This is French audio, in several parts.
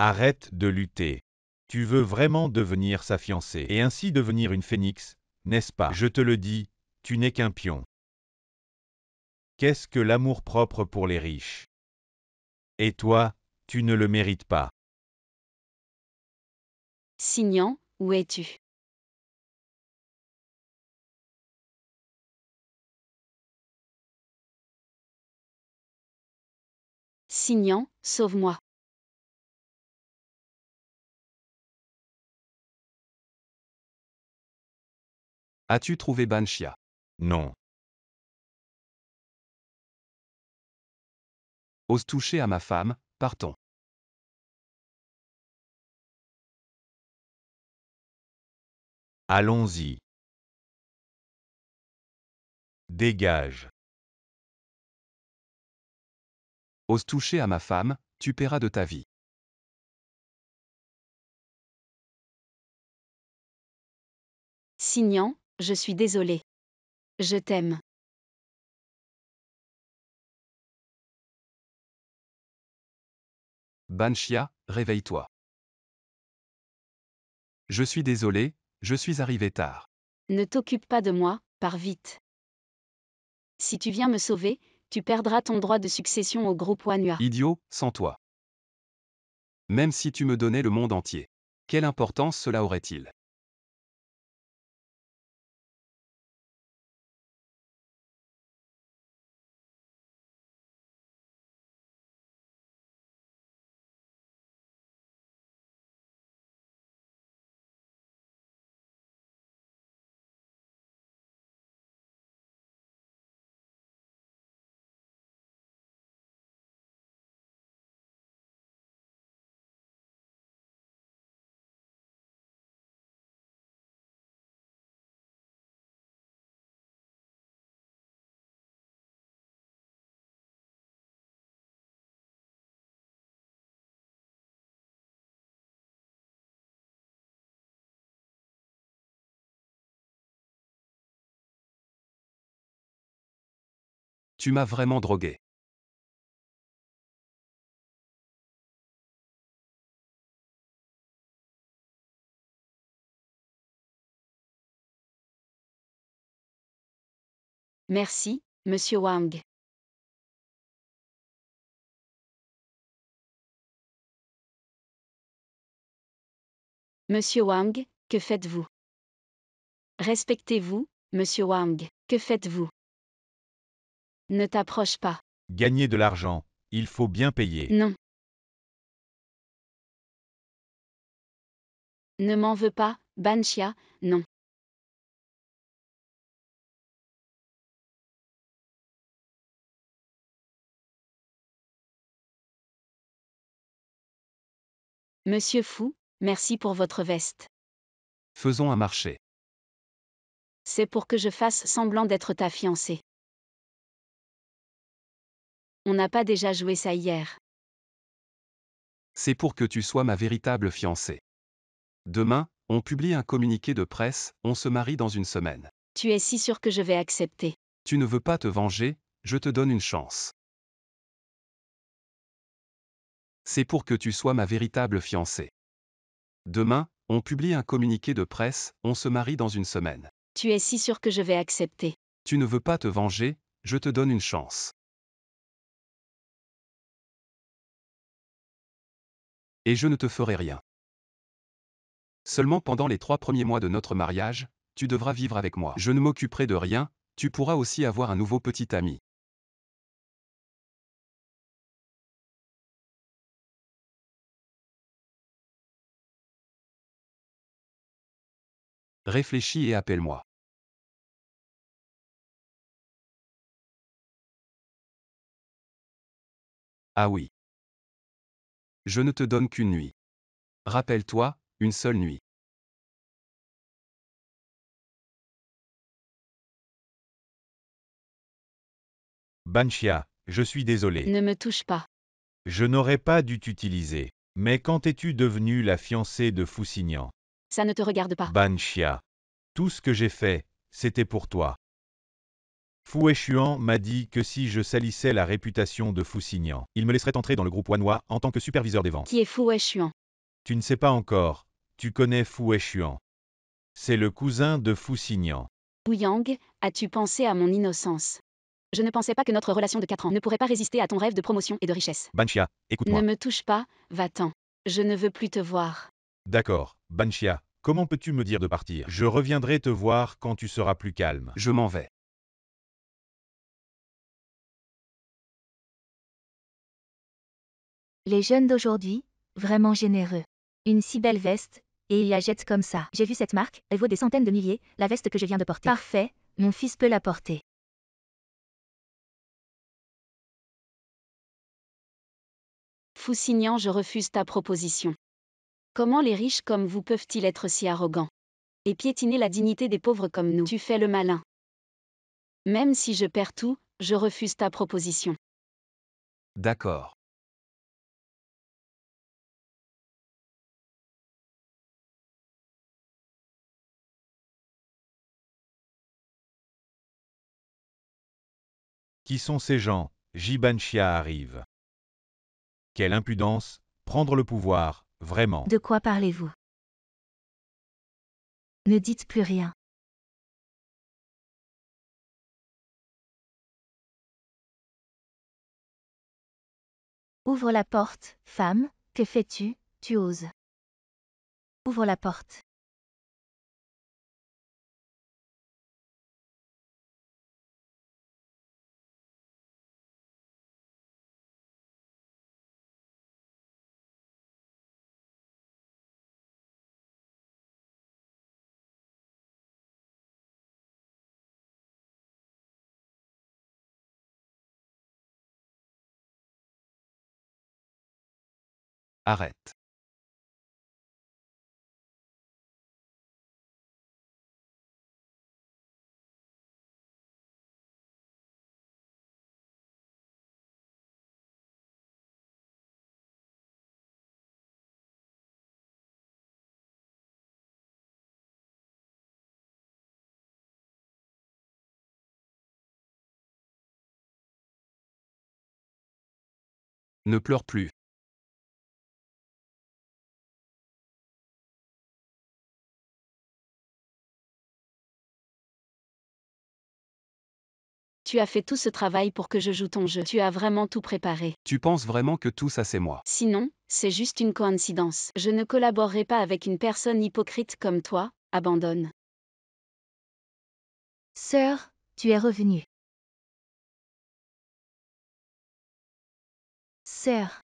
Arrête de lutter. Tu veux vraiment devenir sa fiancée et ainsi devenir une phénix, n'est-ce pas? Je te le dis, tu n'es qu'un pion. Qu'est-ce que l'amour-propre pour les riches? Et toi, tu ne le mérites pas. Signan, où es-tu? Signan, sauve-moi. As-tu trouvé Banshia? Non. Ose toucher à ma femme, partons. Allons-y. Dégage. Ose toucher à ma femme, tu paieras de ta vie. Signan, je suis désolé. Je t'aime. Banshia, réveille-toi. Je suis désolé, je suis arrivé tard. Ne t'occupe pas de moi, pars vite. Si tu viens me sauver, tu perdras ton droit de succession au groupe Wanua. Idiot, sans toi. Même si tu me donnais le monde entier. Quelle importance cela aurait-il? Tu m'as vraiment drogué. Merci, monsieur Wang. Monsieur Wang, que faites-vous? Respectez-vous, monsieur Wang, que faites-vous? Ne t'approche pas. Gagner de l'argent, il faut bien payer. Non. Ne m'en veux pas, Banshia, non. Monsieur Fou, merci pour votre veste. Faisons un marché. C'est pour que je fasse semblant d'être ta fiancée. On n'a pas déjà joué ça hier. C'est pour que tu sois ma véritable fiancée. Demain, on publie un communiqué de presse, on se marie dans une semaine. Tu es si sûr que je vais accepter. Tu ne veux pas te venger, je te donne une chance. C'est pour que tu sois ma véritable fiancée. Demain, on publie un communiqué de presse, on se marie dans une semaine. Tu es si sûr que je vais accepter. Tu ne veux pas te venger, je te donne une chance. Et je ne te ferai rien. Seulement pendant les 3 premiers mois de notre mariage, tu devras vivre avec moi. Je ne m'occuperai de rien, tu pourras aussi avoir un nouveau petit ami. Réfléchis et appelle-moi. Ah oui. Je ne te donne qu'une nuit. Rappelle-toi, une seule nuit. Banshia, je suis désolé. Ne me touche pas. Je n'aurais pas dû t'utiliser. Mais quand es-tu devenue la fiancée de Foussignan? Ça ne te regarde pas. Banshia. Tout ce que j'ai fait, c'était pour toi. Fu Weishuan m'a dit que si je salissais la réputation de Fu Xingyan, il me laisserait entrer dans le groupe Wanhua en tant que superviseur des ventes. Qui est Fu Weishuan? Tu ne sais pas encore. Tu connais Fu Weishuan. C'est le cousin de Fu Xingyan. Wu Yang, as-tu pensé à mon innocence? Je ne pensais pas que notre relation de 4 ans ne pourrait pas résister à ton rêve de promotion et de richesse. Banxia, Ne écoute-moi. me touche pas, va-t'en. Je ne veux plus te voir. D'accord, Banxia, comment peux-tu me dire de partir? Je reviendrai te voir quand tu seras plus calme. Je m'en vais. Les jeunes d'aujourd'hui, vraiment généreux. Une si belle veste, et ils la jettent comme ça. J'ai vu cette marque, elle vaut des centaines de milliers, la veste que je viens de porter. Parfait, mon fils peut la porter. Fu Xingyan, je refuse ta proposition. Comment les riches comme vous peuvent-ils être si arrogants? Et piétiner la dignité des pauvres comme nous? Tu fais le malin. Même si je perds tout, je refuse ta proposition. D'accord. Qui sont ces gens? Ji Banxia arrive. Quelle impudence, prendre le pouvoir, vraiment. De quoi parlez-vous? Ne dites plus rien. Ouvre la porte, femme, que fais-tu? Tu oses. Ouvre la porte. Arrête. Ne pleure plus. Tu as fait tout ce travail pour que je joue ton jeu. Tu as vraiment tout préparé. Tu penses vraiment que tout ça c'est moi? Sinon, c'est juste une coïncidence. Je ne collaborerai pas avec une personne hypocrite comme toi. Abandonne. Sœur, tu es revenue. Sœur.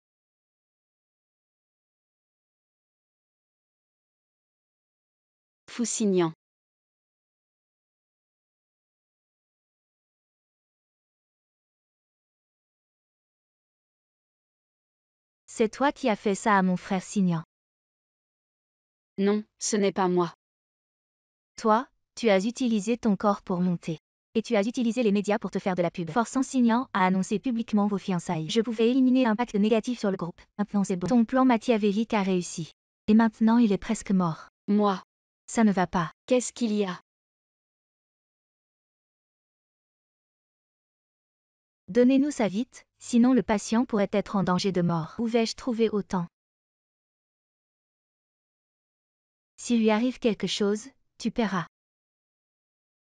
Fu Xingyan. C'est toi qui as fait ça à mon frère Xingyan. Non, ce n'est pas moi. Toi, tu as utilisé ton corps pour monter. Et tu as utilisé les médias pour te faire de la pub. Forçant Xingyan à annoncer publiquement vos fiançailles. Je pouvais éliminer l'impact négatif sur le groupe. Maintenant c'est bon. Ton plan machiavélique a réussi. Et maintenant il est presque mort. Moi. Ça ne va pas. Qu'est-ce qu'il y a? Donnez-nous ça vite, sinon le patient pourrait être en danger de mort. Où vais-je trouver autant? S'il lui arrive quelque chose, tu paieras.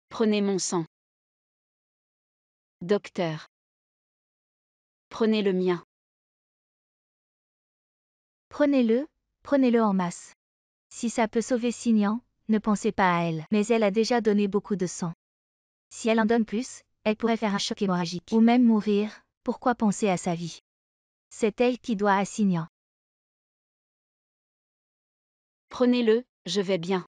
Prenez mon sang. Docteur. Prenez le mien. Prenez-le en masse. Si ça peut sauver Xingyan, ne pensez pas à elle. Mais elle a déjà donné beaucoup de sang. Si elle en donne plus, elle pourrait faire un choc hémorragique. Ou même mourir, pourquoi penser à sa vie? C'est elle qui doit à Xingyan. Prenez-le, je vais bien.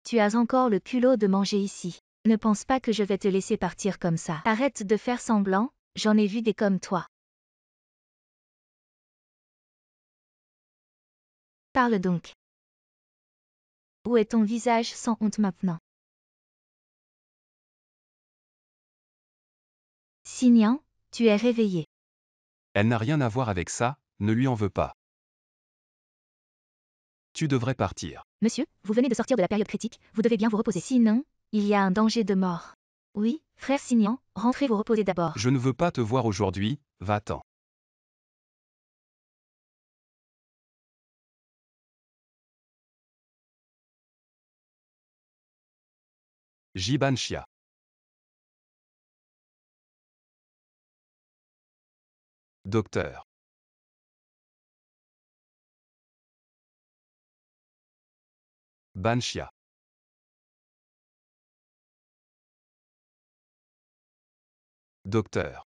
Tu as encore le culot de manger ici. Ne pense pas que je vais te laisser partir comme ça. Arrête de faire semblant, j'en ai vu des comme toi. Parle donc. Où est ton visage sans honte maintenant? Signan, tu es réveillé. Elle n'a rien à voir avec ça, ne lui en veux pas. Tu devrais partir. Monsieur, vous venez de sortir de la période critique, vous devez bien vous reposer. Sinon, il y a un danger de mort. Oui, frère Signan, rentrez vous reposer d'abord. Je ne veux pas te voir aujourd'hui, va-t'en. Jibanchia. Docteur. Banchia. Docteur.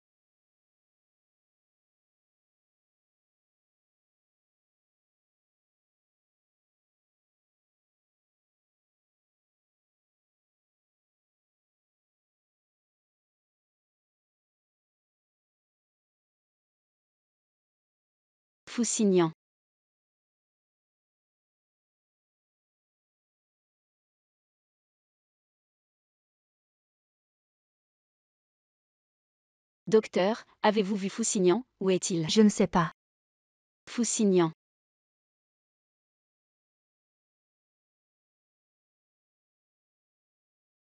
Fousignan. Docteur, avez-vous vu Fousignan, où est-il? Je ne sais pas. Fousignan.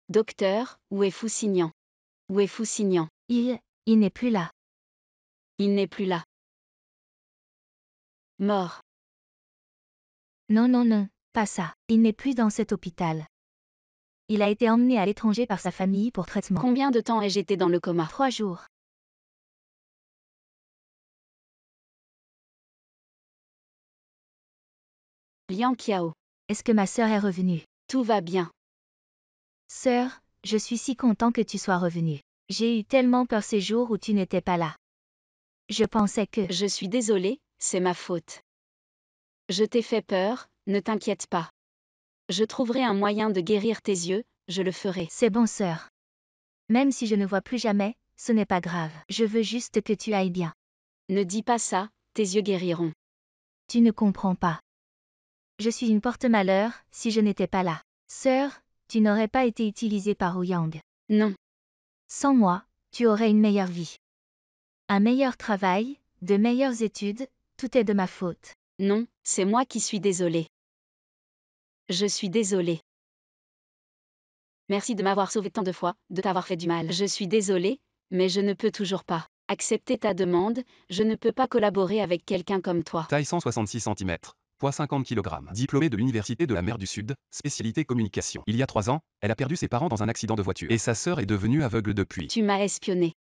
Docteur, où est Fousignan? Où est Fousignan? Il n'est plus là. Il n'est plus là. Mort. Non, non, non, pas ça. Il n'est plus dans cet hôpital. Il a été emmené à l'étranger par sa famille pour traitement. Combien de temps ai-je été dans le coma? 3 jours. Liang Qiao. Est-ce que ma sœur est revenue? Tout va bien. Sœur, je suis si content que tu sois revenue. J'ai eu tellement peur ces jours où tu n'étais pas là. Je pensais que... Je suis désolée, c'est ma faute. Je t'ai fait peur, ne t'inquiète pas. Je trouverai un moyen de guérir tes yeux, je le ferai. C'est bon, sœur. Même si je ne vois plus jamais, ce n'est pas grave. Je veux juste que tu ailles bien. Ne dis pas ça, tes yeux guériront. Tu ne comprends pas. Je suis une porte-malheur, si je n'étais pas là. Sœur, tu n'aurais pas été utilisée par Ouyang. Non. Sans moi, tu aurais une meilleure vie. Un meilleur travail, de meilleures études, tout est de ma faute. Non, c'est moi qui suis désolée. Je suis désolée. Merci de m'avoir sauvé tant de fois, de t'avoir fait du mal. Je suis désolée, mais je ne peux toujours pas accepter ta demande, je ne peux pas collaborer avec quelqu'un comme toi. Taille 166 cm, poids 50 kg. Diplômée de l'Université de la Mer du Sud, spécialité communication. Il y a 3 ans, elle a perdu ses parents dans un accident de voiture. Et sa sœur est devenue aveugle depuis. Tu m'as espionné.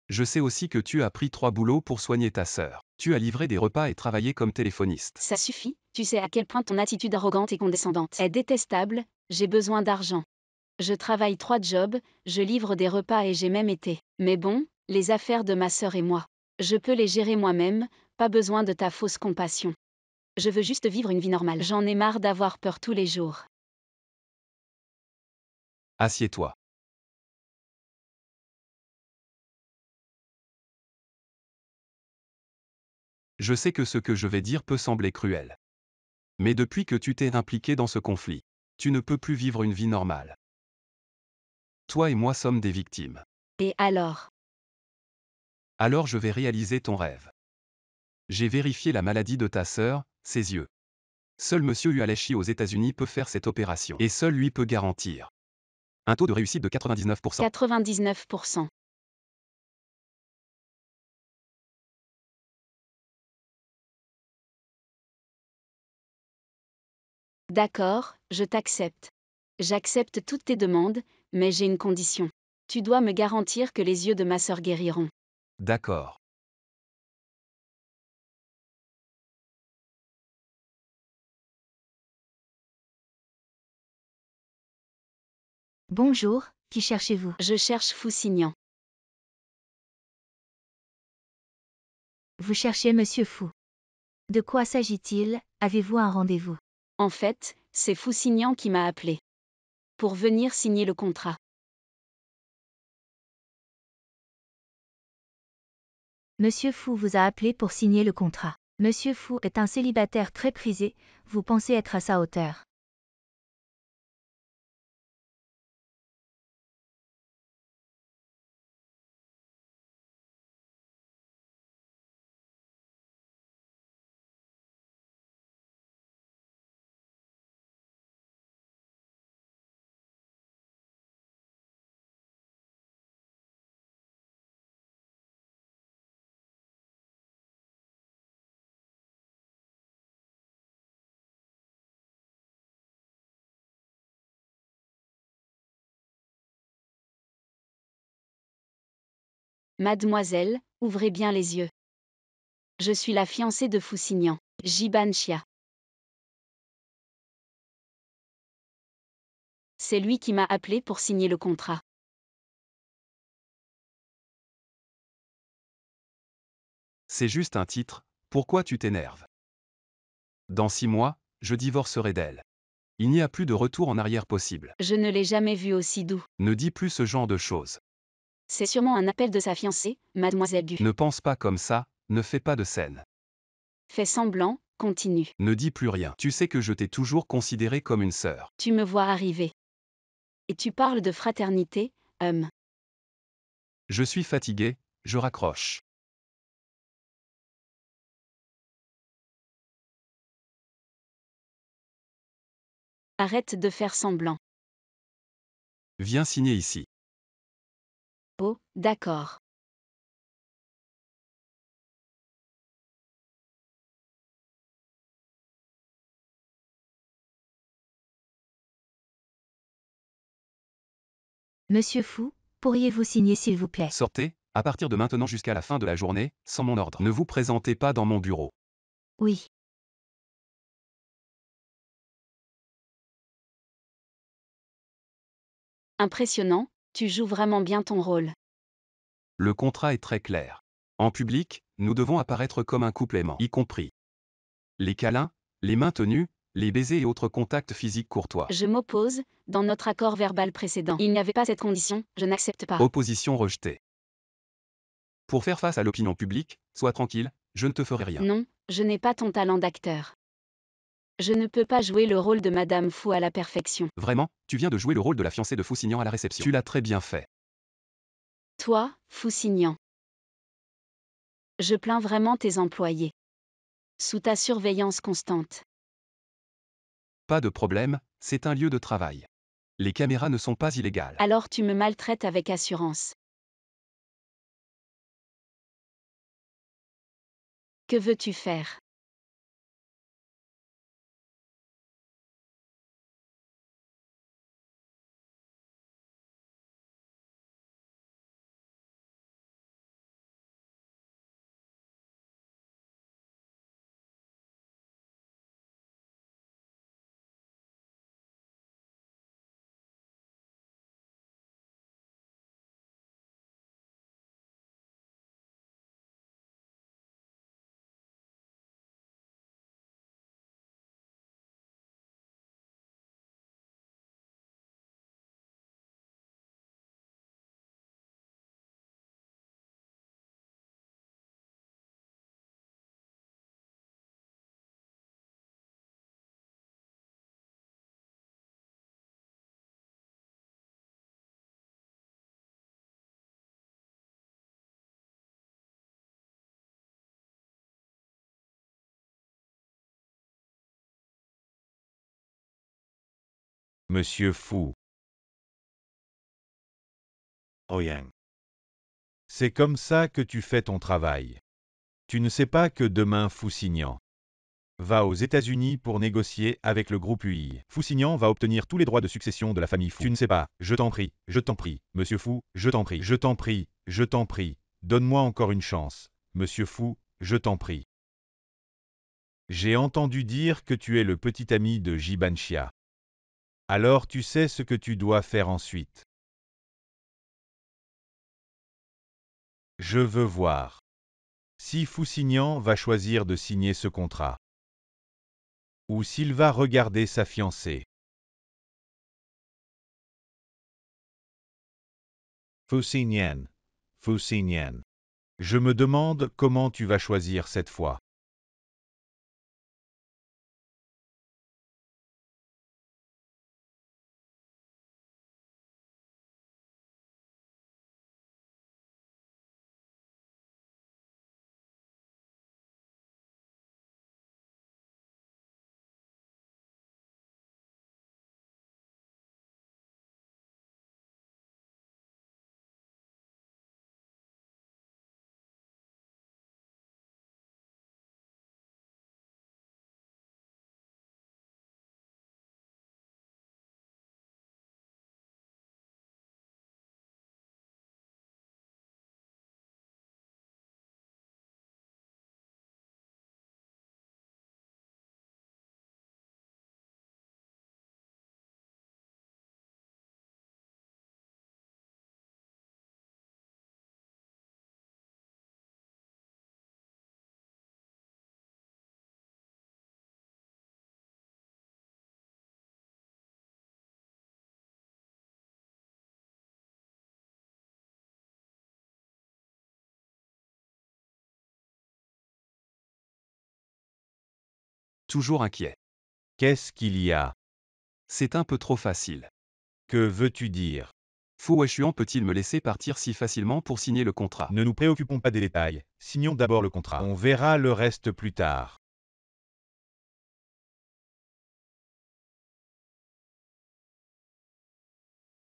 Je sais aussi que tu as pris 3 boulots pour soigner ta sœur. Tu as livré des repas et travaillé comme téléphoniste. Ça suffit, tu sais à quel point ton attitude arrogante et condescendante est détestable, j'ai besoin d'argent. Je travaille 3 jobs, je livre des repas et j'ai même été. Mais bon, les affaires de ma sœur et moi. Je peux les gérer moi-même, pas besoin de ta fausse compassion. Je veux juste vivre une vie normale. J'en ai marre d'avoir peur tous les jours. Assieds-toi. Je sais que ce que je vais dire peut sembler cruel. Mais depuis que tu t'es impliqué dans ce conflit, tu ne peux plus vivre une vie normale. Toi et moi sommes des victimes. Et alors? Alors je vais réaliser ton rêve. J'ai vérifié la maladie de ta sœur, ses yeux. Seul Monsieur Ualeshi aux États-Unis peut faire cette opération. Et seul lui peut garantir un taux de réussite de 99%. 99%. D'accord, je t'accepte. J'accepte toutes tes demandes, mais j'ai une condition. Tu dois me garantir que les yeux de ma sœur guériront. D'accord. Bonjour, qui cherchez-vous? Je cherche Fousignan. Vous cherchez Monsieur Fou. De quoi s'agit-il? Avez-vous un rendez-vous? En fait, c'est Fousignan qui m'a appelé. Pour venir signer le contrat. Monsieur Fou vous a appelé pour signer le contrat. Monsieur Fu est un célibataire très prisé, vous pensez être à sa hauteur. Mademoiselle, ouvrez bien les yeux. Je suis la fiancée de Fusignan, Jiban Xia. C'est lui qui m'a appelé pour signer le contrat. C'est juste un titre, pourquoi tu t'énerves? Dans 6 mois, je divorcerai d'elle. Il n'y a plus de retour en arrière possible. Je ne l'ai jamais vu aussi doux. Ne dis plus ce genre de choses. C'est sûrement un appel de sa fiancée, Mademoiselle Du. Ne pense pas comme ça, ne fais pas de scène. Fais semblant, continue. Ne dis plus rien. Tu sais que je t'ai toujours considéré comme une sœur. Tu me vois arriver. Et tu parles de fraternité, Je suis fatigué, je raccroche. Arrête de faire semblant. Viens signer ici. Oh, d'accord. Monsieur Fu, pourriez-vous signer s'il vous plaît? Sortez, à partir de maintenant jusqu'à la fin de la journée, sans mon ordre. Ne vous présentez pas dans mon bureau. Oui. Impressionnant, tu joues vraiment bien ton rôle. Le contrat est très clair. En public, nous devons apparaître comme un couple aimant, y compris les câlins, les mains tenues, les baisers et autres contacts physiques courtois. Je m'oppose, dans notre accord verbal précédent. Il n'y avait pas cette condition, je n'accepte pas. Opposition rejetée. Pour faire face à l'opinion publique, sois tranquille, je ne te ferai rien. Non, je n'ai pas ton talent d'acteur. Je ne peux pas jouer le rôle de Madame Fu à la perfection. Vraiment, tu viens de jouer le rôle de la fiancée de Fusignan à la réception. Tu l'as très bien fait. Toi, Fusignan. Je plains vraiment tes employés. Sous ta surveillance constante. Pas de problème, c'est un lieu de travail. Les caméras ne sont pas illégales. Alors tu me maltraites avec assurance. Que veux-tu faire? Monsieur Fu. Ouyang. C'est comme ça que tu fais ton travail. Tu ne sais pas que demain Fusignan va aux États-Unis pour négocier avec le groupe UI. Fusignan va obtenir tous les droits de succession de la famille Fu. Tu ne sais pas, je t'en prie, monsieur Fu, je t'en prie, je t'en prie, donne-moi encore une chance, monsieur Fu, je t'en prie. J'ai entendu dire que tu es le petit ami de Jiban Xia. Alors tu sais ce que tu dois faire ensuite. Je veux voir si Fusignan va choisir de signer ce contrat. Ou s'il va regarder sa fiancée. Fusignan. Je me demande comment tu vas choisir cette fois. Toujours inquiet. Qu'est-ce qu'il y a? C'est un peu trop facile. Que veux-tu dire? Fu Weishuan peut-il me laisser partir si facilement pour signer le contrat? Ne nous préoccupons pas des détails, signons d'abord le contrat. On verra le reste plus tard.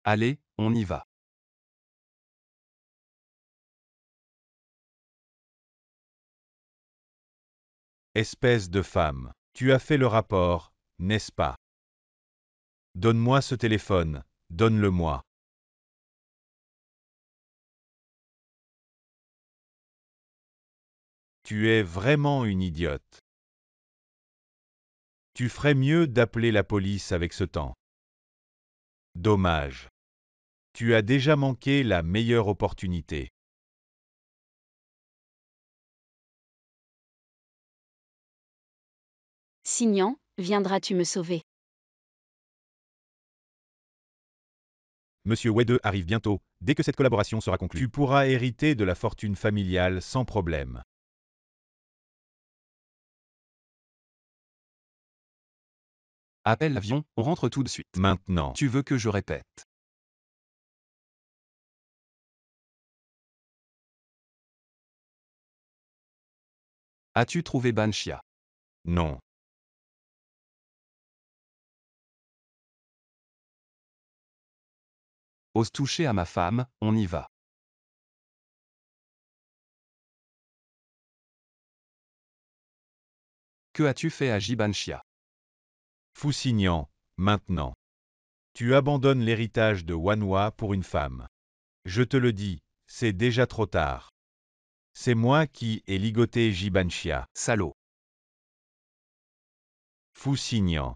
Allez, on y va. Espèce de femme. Tu as fait le rapport, n'est-ce pas? Donne-moi ce téléphone, donne-le-moi. Tu es vraiment une idiote. Tu ferais mieux d'appeler la police avec ce temps. Dommage. Tu as déjà manqué la meilleure opportunité. Signant, viendras-tu me sauver? Monsieur Wade arrive bientôt, dès que cette collaboration sera conclue. Tu pourras hériter de la fortune familiale sans problème. Appelle l'avion, on rentre tout de suite. Maintenant. Tu veux que je répète? As-tu trouvé Banshia? Non. Ose toucher à ma femme, on y va. Que as-tu fait à Jibanshia? Foussignant, maintenant. Tu abandonnes l'héritage de Wanhua pour une femme. Je te le dis, c'est déjà trop tard. C'est moi qui ai ligoté Jibanshia. Salaud. Foussignant.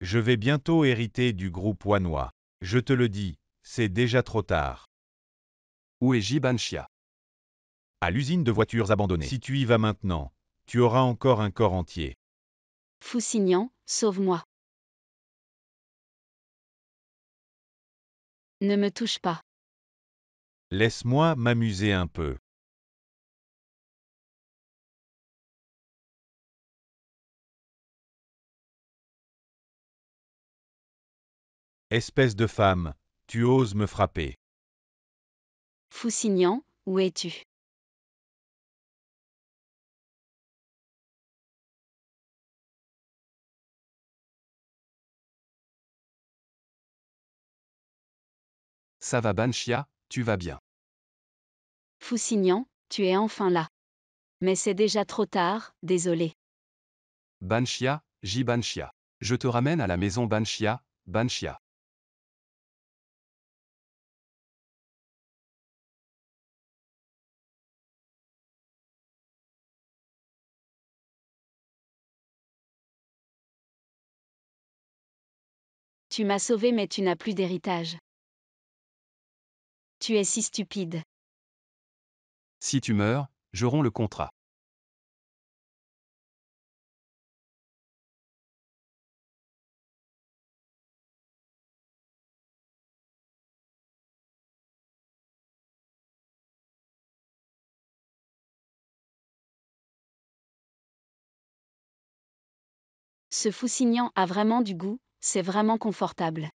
Je vais bientôt hériter du groupe Wanhua. Je te le dis, c'est déjà trop tard. Où est Jibanshia? À l'usine de voitures abandonnées. Si tu y vas maintenant, tu auras encore un corps entier. Foussignant, sauve-moi. Ne me touche pas. Laisse-moi m'amuser un peu. Espèce de femme, tu oses me frapper. Foussignant, où es-tu? Ça va Banshia, tu vas bien. Foussignant, tu es enfin là. Mais c'est déjà trop tard, désolé. Banshia, Jibanshia. Je te ramène à la maison Banshia, Banshia. Tu m'as sauvé mais tu n'as plus d'héritage. Tu es si stupide. Si tu meurs, je romps le contrat. Ce Foussignant a vraiment du goût, c'est vraiment confortable.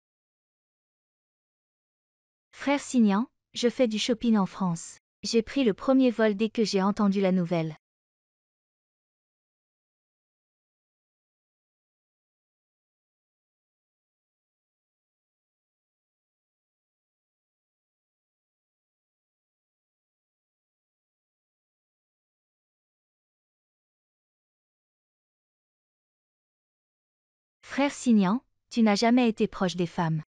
Frère Signant, je fais du shopping en France. J'ai pris le premier vol dès que j'ai entendu la nouvelle. Frère Signant, tu n'as jamais été proche des femmes.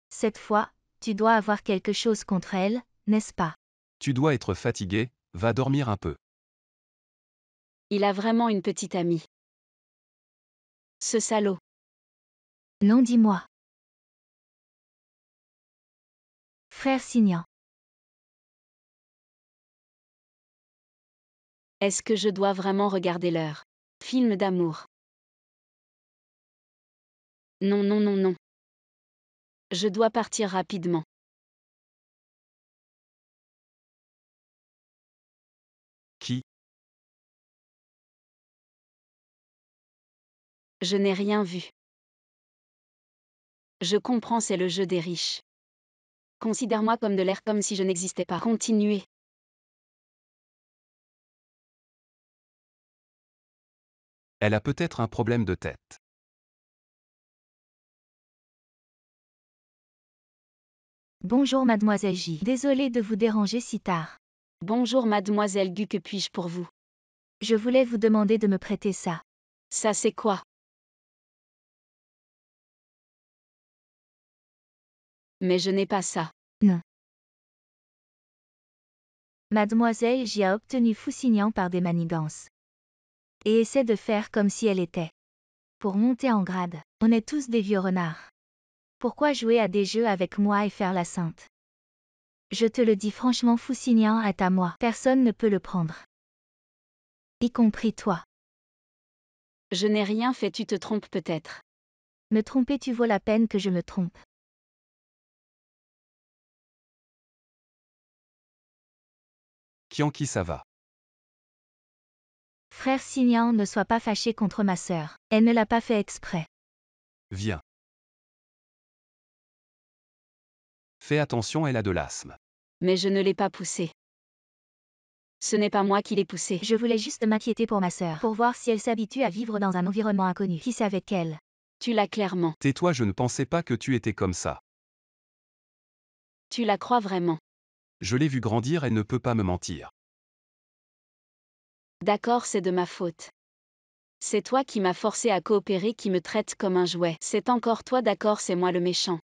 Cette fois, tu dois avoir quelque chose contre elles, n'est-ce pas? Tu dois être fatigué, va dormir un peu. Il a vraiment une petite amie. Ce salaud. Non, dis-moi. Frère Signant. Est-ce que je dois vraiment regarder l'heure? Film d'amour. Non, non, non, non. Je dois partir rapidement. Qui? Je n'ai rien vu. Je comprends, c'est le jeu des riches. Considère-moi comme de l'air, comme si je n'existais pas. Continuez. Elle a peut-être un problème de tête. Bonjour mademoiselle J. Désolée de vous déranger si tard. Bonjour mademoiselle Gu, que puis-je pour vous? Je voulais vous demander de me prêter ça. Ça c'est quoi? Mais je n'ai pas ça. Non. Mademoiselle J a obtenu Foussignan par des manigances. Et essaie de faire comme si elle était. Pour monter en grade, on est tous des vieux renards. Pourquoi jouer à des jeux avec moi et faire la sainte? Je te le dis franchement, Foussignan est à moi. Personne ne peut le prendre. Y compris toi. Je n'ai rien fait, tu te trompes peut-être. Me tromper, tu vaut la peine que je me trompe. Kianki, ça va. Frère Signan, ne sois pas fâché contre ma sœur. Elle ne l'a pas fait exprès. Viens. Fais attention, elle a de l'asthme. Mais je ne l'ai pas poussée. Ce n'est pas moi qui l'ai poussée. Je voulais juste m'inquiéter pour ma sœur, pour voir si elle s'habitue à vivre dans un environnement inconnu. Qui c'est avec elle? Tu l'as clairement. Tais-toi, je ne pensais pas que tu étais comme ça. Tu la crois vraiment. Je l'ai vue grandir, elle ne peut pas me mentir. D'accord, c'est de ma faute. C'est toi qui m'as forcé à coopérer, qui me traite comme un jouet. C'est encore toi, d'accord, c'est moi le méchant.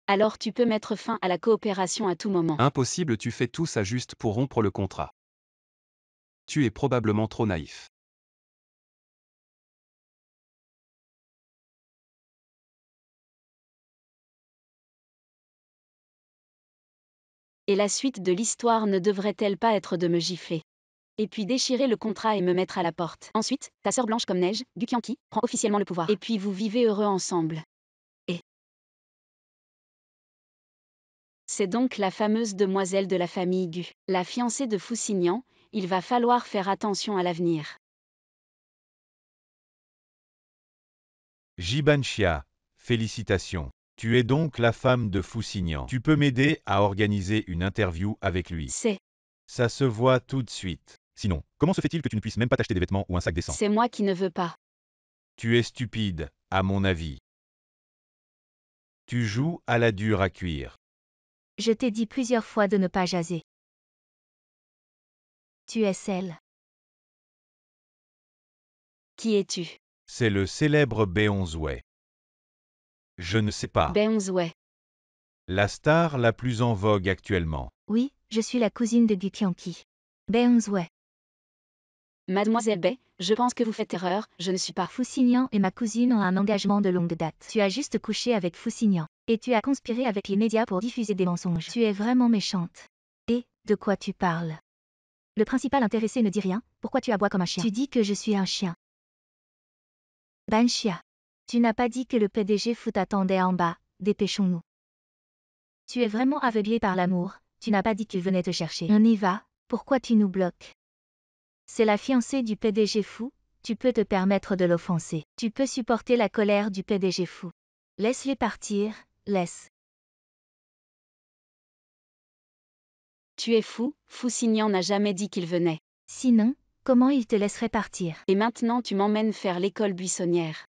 Alors tu peux mettre fin à la coopération à tout moment. Impossible, tu fais tout ça juste pour rompre le contrat. Tu es probablement trop naïf. Et la suite de l'histoire ne devrait-elle pas être de me gifler? Et puis déchirer le contrat et me mettre à la porte. Ensuite, ta sœur blanche comme neige, Gu Kianki, prend officiellement le pouvoir. Et puis vous vivez heureux ensemble. Et c'est donc la fameuse demoiselle de la famille Gu, la fiancée de Foussignan. Il va falloir faire attention à l'avenir. Jibanchia, félicitations. Tu es donc la femme de Foussignan. Tu peux m'aider à organiser une interview avec lui. Ça se voit tout de suite. Sinon, comment se fait-il que tu ne puisses même pas t'acheter des vêtements ou un sac décent? C'est moi qui ne veux pas. Tu es stupide, à mon avis. Tu joues à la dure à cuire. Je t'ai dit plusieurs fois de ne pas jaser. Tu es celle. Qui es-tu? C'est le célèbre Beonzoué. Je ne sais pas. Beonzoué. La star la plus en vogue actuellement. Oui, je suis la cousine de Gu Kianki. Beonzoué. Mademoiselle Bay, je pense que vous faites erreur, je ne suis pas. Foussignan et ma cousine ont un engagement de longue date. Tu as juste couché avec Foussignan. Et tu as conspiré avec les médias pour diffuser des mensonges. Tu es vraiment méchante. Et, de quoi tu parles? Le principal intéressé ne dit rien, pourquoi tu aboies comme un chien? Tu dis que je suis un chien. Banchia. Tu n'as pas dit que le PDG Foot attendait en bas, dépêchons-nous. Tu es vraiment aveuglé par l'amour, tu n'as pas dit qu'il venait te chercher. On y va, pourquoi tu nous bloques? C'est la fiancée du PDG fou, tu peux te permettre de l'offenser. Tu peux supporter la colère du PDG fou. Laisse-les partir, laisse. Tu es fou, Foussignan n'a jamais dit qu'il venait. Sinon, comment il te laisserait partir? Et maintenant tu m'emmènes faire l'école buissonnière.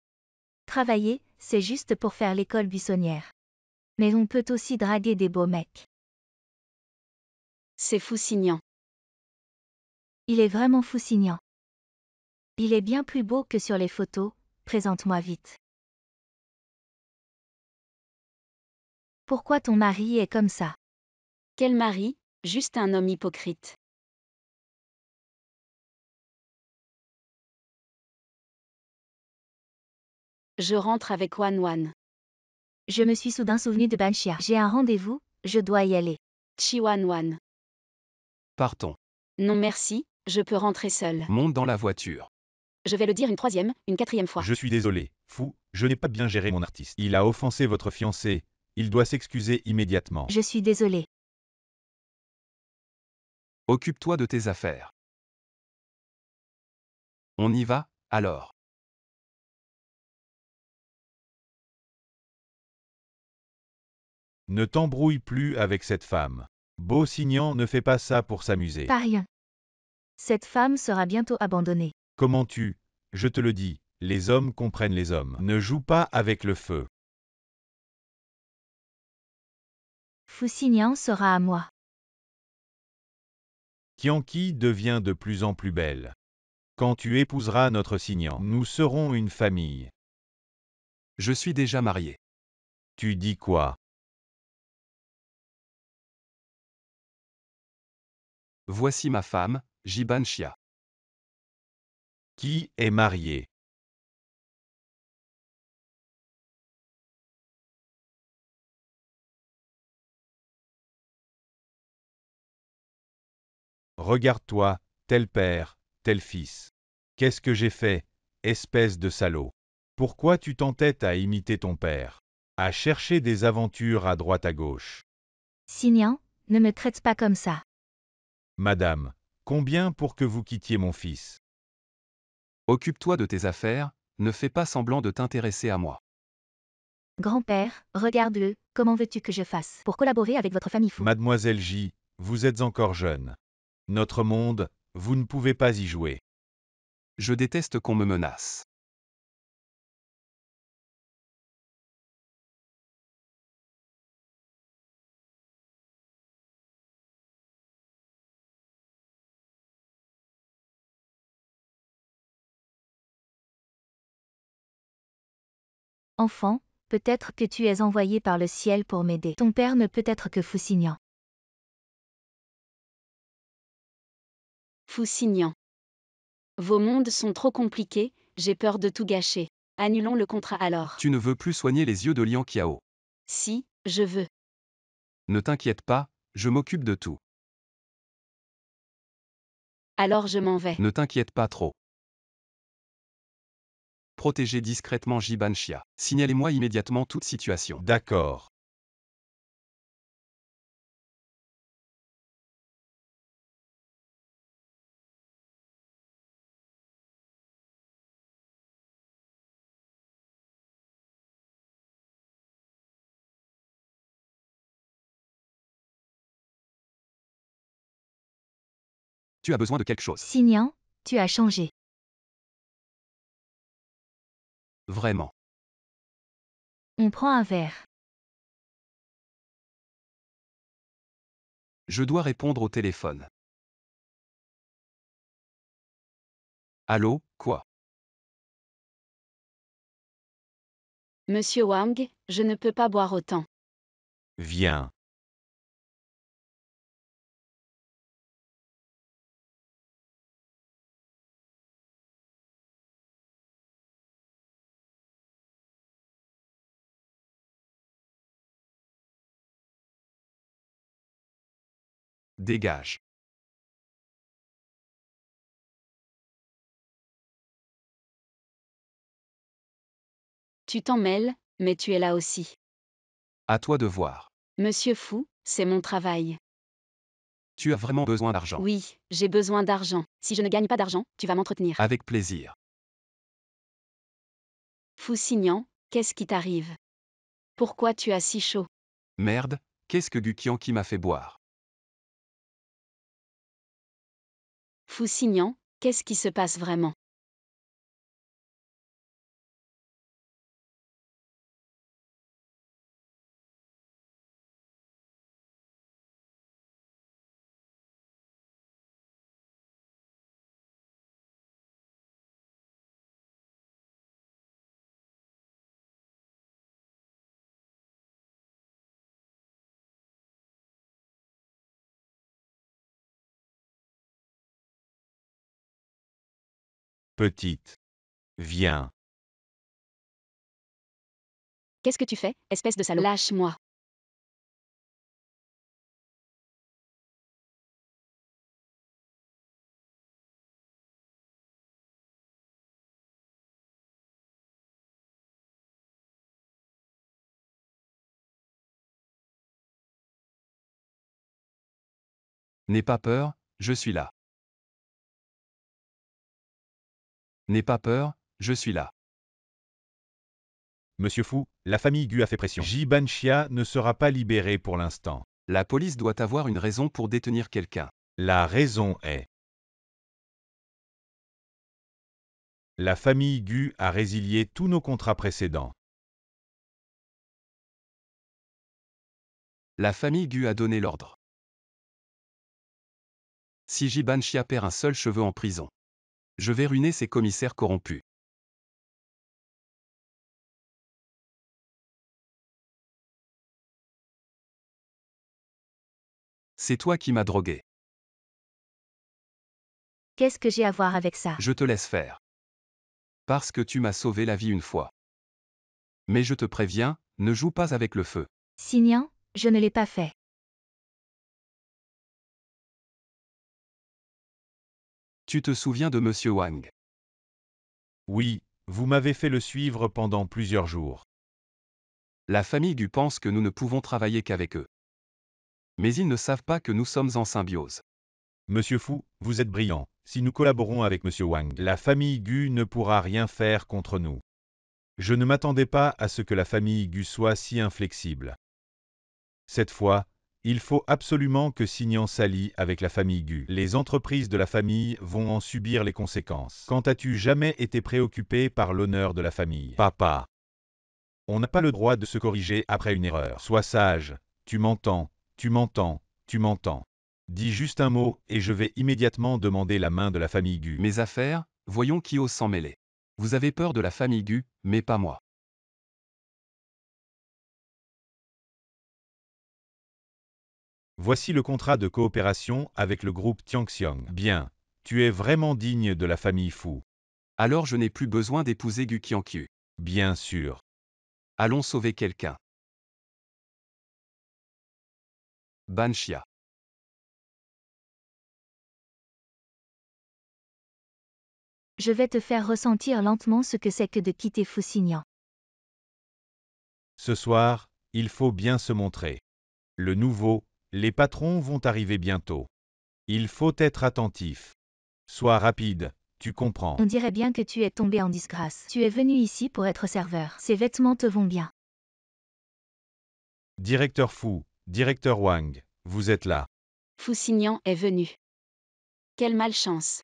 Travailler, c'est juste pour faire l'école buissonnière. Mais on peut aussi draguer des beaux mecs. C'est Foussignan. Il est vraiment Foussignan. Il est bien plus beau que sur les photos, présente-moi vite. Pourquoi ton mari est comme ça? Quel mari? Juste un homme hypocrite. Je rentre avec Wan Wan. Je me suis soudain souvenu de Banchia. J'ai un rendez-vous, je dois y aller. Chi Wan Wan. Partons. Non merci, je peux rentrer seule. Monte dans la voiture. Je vais le dire une troisième, une quatrième fois. Je suis désolé, fou, je n'ai pas bien géré mon artiste. Il a offensé votre fiancé. Il doit s'excuser immédiatement. Je suis désolée. Occupe-toi de tes affaires. On y va, alors. Ne t'embrouille plus avec cette femme. Beausignan ne fait pas ça pour s'amuser. Pas rien. Cette femme sera bientôt abandonnée. Comment je te le dis, les hommes comprennent les hommes. Ne joue pas avec le feu. Fusignan sera à moi. Tianqi devient de plus en plus belle. Quand tu épouseras notre Signan, nous serons une famille. Je suis déjà marié. Tu dis quoi? Voici ma femme, Jiban Chia. Qui est marié? Regarde-toi, tel père, tel fils. Qu'est-ce que j'ai fait, espèce de salaud? Pourquoi tu t'entêtes à imiter ton père? À chercher des aventures à droite à gauche? Signan, ne me traite pas comme ça. Madame, combien pour que vous quittiez mon fils? Occupe-toi de tes affaires, ne fais pas semblant de t'intéresser à moi. Grand-père, regarde-le, comment veux-tu que je fasse pour collaborer avec votre famille fou? Mademoiselle J, vous êtes encore jeune. Notre monde, vous ne pouvez pas y jouer. Je déteste qu'on me menace. Enfant, peut-être que tu es envoyé par le ciel pour m'aider. Ton père ne peut être que Fusignan. Fusignan. Vos mondes sont trop compliqués, j'ai peur de tout gâcher. Annulons le contrat alors. Tu ne veux plus soigner les yeux de Lian Qiao. Si, je veux. Ne t'inquiète pas, je m'occupe de tout. Alors je m'en vais. Ne t'inquiète pas trop. Protégez discrètement Jiban Chia. Signalez-moi immédiatement toute situation. D'accord. Tu as besoin de quelque chose. Signan, tu as changé. Vraiment. On prend un verre. Je dois répondre au téléphone. Allô, quoi? Monsieur Wang, je ne peux pas boire autant. Viens. Dégage. Tu t'en mêles, mais tu es là aussi. À toi de voir. Monsieur Fou, c'est mon travail. Tu as vraiment besoin d'argent. Oui, j'ai besoin d'argent. Si je ne gagne pas d'argent, tu vas m'entretenir. Avec plaisir. Fusignan, qu'est-ce qui t'arrive? Pourquoi tu as si chaud? Merde, qu'est-ce que Gukian qui m'a fait boire? Fusignan, qu'est-ce qui se passe vraiment? Petite. Viens. Qu'est-ce que tu fais, espèce de salaud? Lâche-moi. N'aie pas peur, je suis là. N'aie pas peur, je suis là. Monsieur Fu, la famille Gu a fait pression. Jibanxia ne sera pas libéré pour l'instant. La police doit avoir une raison pour détenir quelqu'un. La raison est... La famille Gu a résilié tous nos contrats précédents. La famille Gu a donné l'ordre. Si Jibanxia perd un seul cheveu en prison, je vais ruiner ces commissaires corrompus. C'est toi qui m'as drogué. Qu'est-ce que j'ai à voir avec ça? Je te laisse faire. Parce que tu m'as sauvé la vie une fois. Mais je te préviens, ne joue pas avec le feu. Signan, je ne l'ai pas fait. Tu te souviens de Monsieur Wang? Oui, vous m'avez fait le suivre pendant plusieurs jours. La famille Gu pense que nous ne pouvons travailler qu'avec eux. Mais ils ne savent pas que nous sommes en symbiose. Monsieur Fu, vous êtes brillant. Si nous collaborons avec Monsieur Wang, la famille Gu ne pourra rien faire contre nous. Je ne m'attendais pas à ce que la famille Gu soit si inflexible. Cette fois, il faut absolument que Signan s'allie avec la famille Gu. Les entreprises de la famille vont en subir les conséquences. Quand as-tu jamais été préoccupé par l'honneur de la famille? Papa. On n'a pas le droit de se corriger après une erreur. Sois sage. Tu m'entends, tu m'entends, tu m'entends. Dis juste un mot et je vais immédiatement demander la main de la famille Gu. Mes affaires, voyons qui ose s'en mêler. Vous avez peur de la famille Gu, mais pas moi. Voici le contrat de coopération avec le groupe Tianxiong. Bien. Tu es vraiment digne de la famille Fu. Alors je n'ai plus besoin d'épouser Gu Qianqiu. Bien sûr. Allons sauver quelqu'un. Banxia. Je vais te faire ressentir lentement ce que c'est que de quitter Fusignan. Ce soir, il faut bien se montrer. Le nouveau, les patrons vont arriver bientôt. Il faut être attentif. Sois rapide, tu comprends. On dirait bien que tu es tombé en disgrâce. Tu es venu ici pour être serveur. Ces vêtements te vont bien. Directeur Fu, directeur Wang, vous êtes là. Fusignan est venu. Quelle malchance.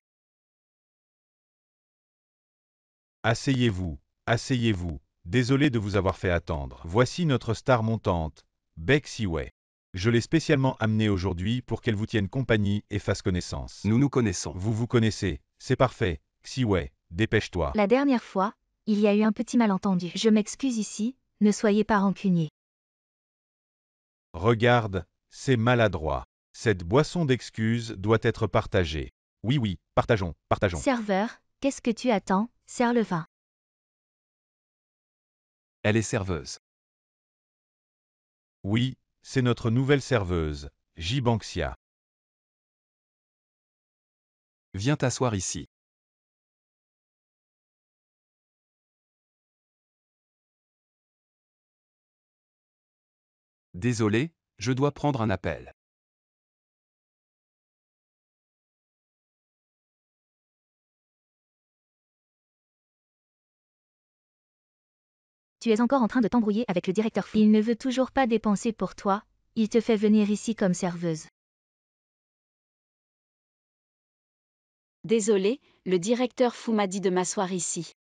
Asseyez-vous, asseyez-vous. Désolé de vous avoir fait attendre. Voici notre star montante, Baek Si-wei. Je l'ai spécialement amenée aujourd'hui pour qu'elle vous tienne compagnie et fasse connaissance. Nous nous connaissons. Vous vous connaissez, c'est parfait. Si-wei, dépêche-toi. La dernière fois, il y a eu un petit malentendu. Je m'excuse ici, ne soyez pas rancunier. Regarde, c'est maladroit. Cette boisson d'excuses doit être partagée. Oui, oui, partageons, partageons. Serveur, qu'est-ce que tu attends? Sers le vin. Elle est serveuse. Oui, c'est notre nouvelle serveuse, Jibanxia. Viens t'asseoir ici. Désolé, je dois prendre un appel. Tu es encore en train de t'embrouiller avec le directeur Fu. Il ne veut toujours pas dépenser pour toi, il te fait venir ici comme serveuse. Désolé, le directeur Fu m'a dit de m'asseoir ici.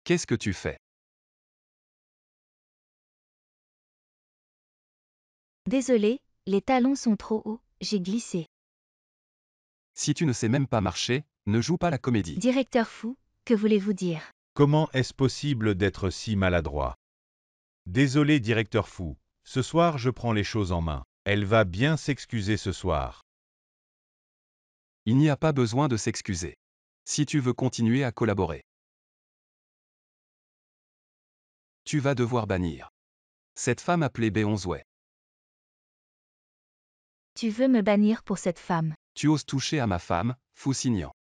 Qu'est-ce que tu fais? Désolé, les talons sont trop hauts, j'ai glissé. Si tu ne sais même pas marcher, ne joue pas la comédie. Directeur Fu, que voulez-vous dire? Comment est-ce possible d'être si maladroit? Désolé, directeur Fu. Ce soir, je prends les choses en main. Elle va bien s'excuser ce soir. Il n'y a pas besoin de s'excuser. Si tu veux continuer à collaborer, tu vas devoir bannir cette femme appelée Beonzwei. Tu veux me bannir pour cette femme? Tu oses toucher à ma femme, Fusignan.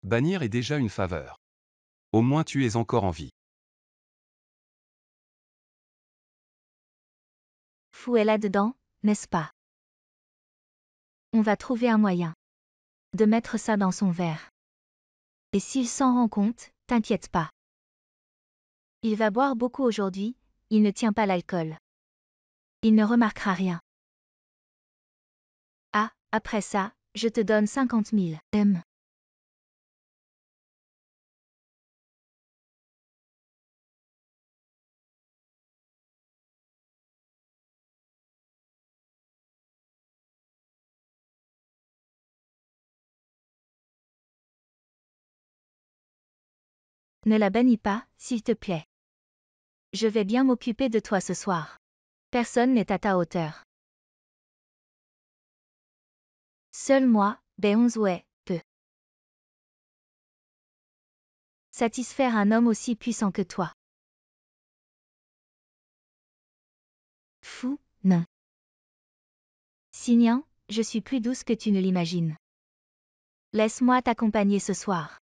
Bannir est déjà une faveur. Au moins tu es encore en vie. Fu est là-dedans, n'est-ce pas? On va trouver un moyen de mettre ça dans son verre. Et s'il s'en rend compte, t'inquiète pas. Il va boire beaucoup aujourd'hui, il ne tient pas l'alcool. Il ne remarquera rien. Ah, après ça, je te donne 50 000. Ne la bannis pas, s'il te plaît. Je vais bien m'occuper de toi ce soir. Personne n'est à ta hauteur. Seul moi, Beonzoué, peut satisfaire un homme aussi puissant que toi. Fou, non. Signan, je suis plus douce que tu ne l'imagines. Laisse-moi t'accompagner ce soir.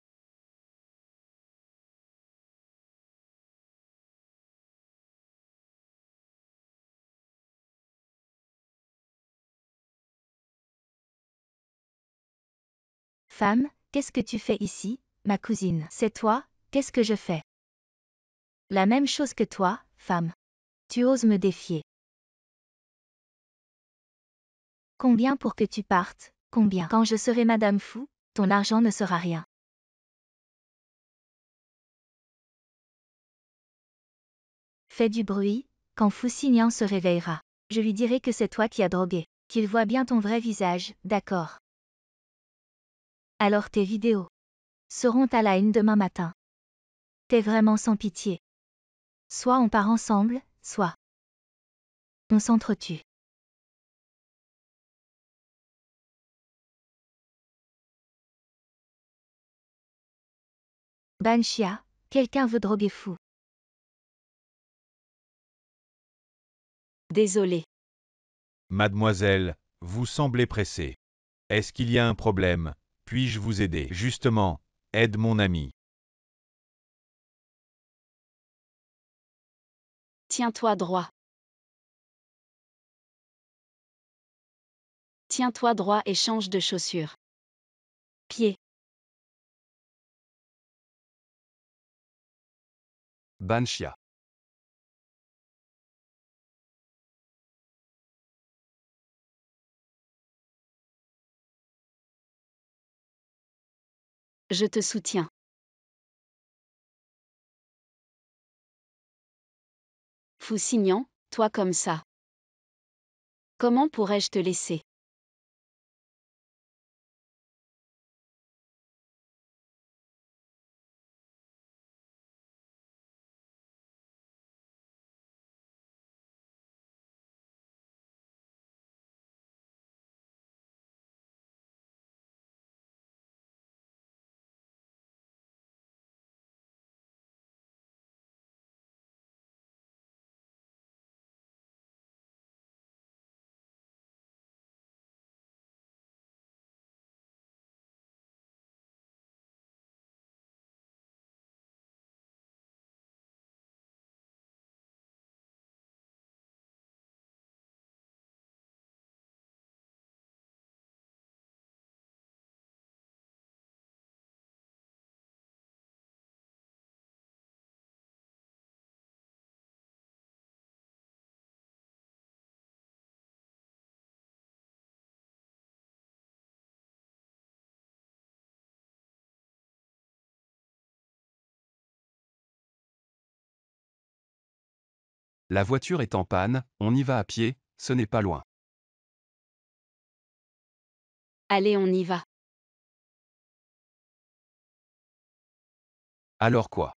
Femme, qu'est-ce que tu fais ici, ma cousine? C'est toi, qu'est-ce que je fais? La même chose que toi, femme. Tu oses me défier. Combien pour que tu partes? Combien? Quand je serai Madame Fou, ton argent ne sera rien. Fais du bruit, quand Fu Xingyan se réveillera. Je lui dirai que c'est toi qui as drogué. Qu'il voit bien ton vrai visage, d'accord. Alors tes vidéos seront à la une demain matin. T'es vraiment sans pitié. Soit on part ensemble, soit on s'entretue. Banshia, quelqu'un veut droguer Fou. Désolé. Mademoiselle, vous semblez pressée. Est-ce qu'il y a un problème? Puis-je vous aider? Justement, aide mon ami. Tiens-toi droit. Tiens-toi droit et change de chaussures. Pied. Banshia. Je te soutiens. Fu Xingyan, toi comme ça. Comment pourrais-je te laisser? La voiture est en panne, on y va à pied, ce n'est pas loin. Allez, on y va. Alors quoi?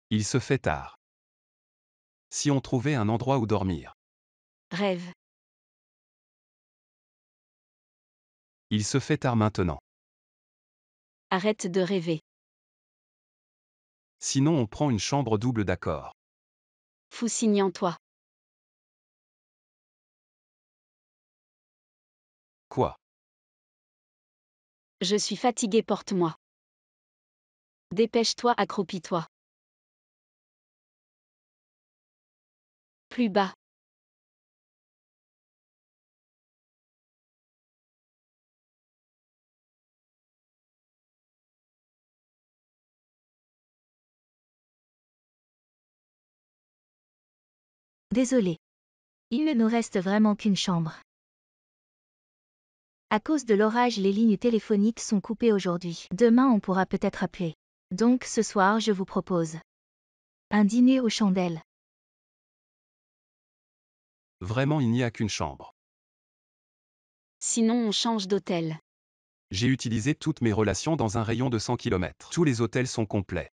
Il se fait tard. Si on trouvait un endroit où dormir. Rêve. Il se fait tard maintenant. Arrête de rêver. Sinon on prend une chambre double d'accord. Fu Xingyan, toi. Quoi? Je suis fatigué, porte-moi. Dépêche-toi, accroupis-toi. Plus bas. Désolé. Il ne nous reste vraiment qu'une chambre. À cause de l'orage, les lignes téléphoniques sont coupées aujourd'hui. Demain, on pourra peut-être appeler. Donc ce soir, je vous propose un dîner aux chandelles. Vraiment, il n'y a qu'une chambre. Sinon on change d'hôtel. J'ai utilisé toutes mes relations dans un rayon de 100 km. Tous les hôtels sont complets.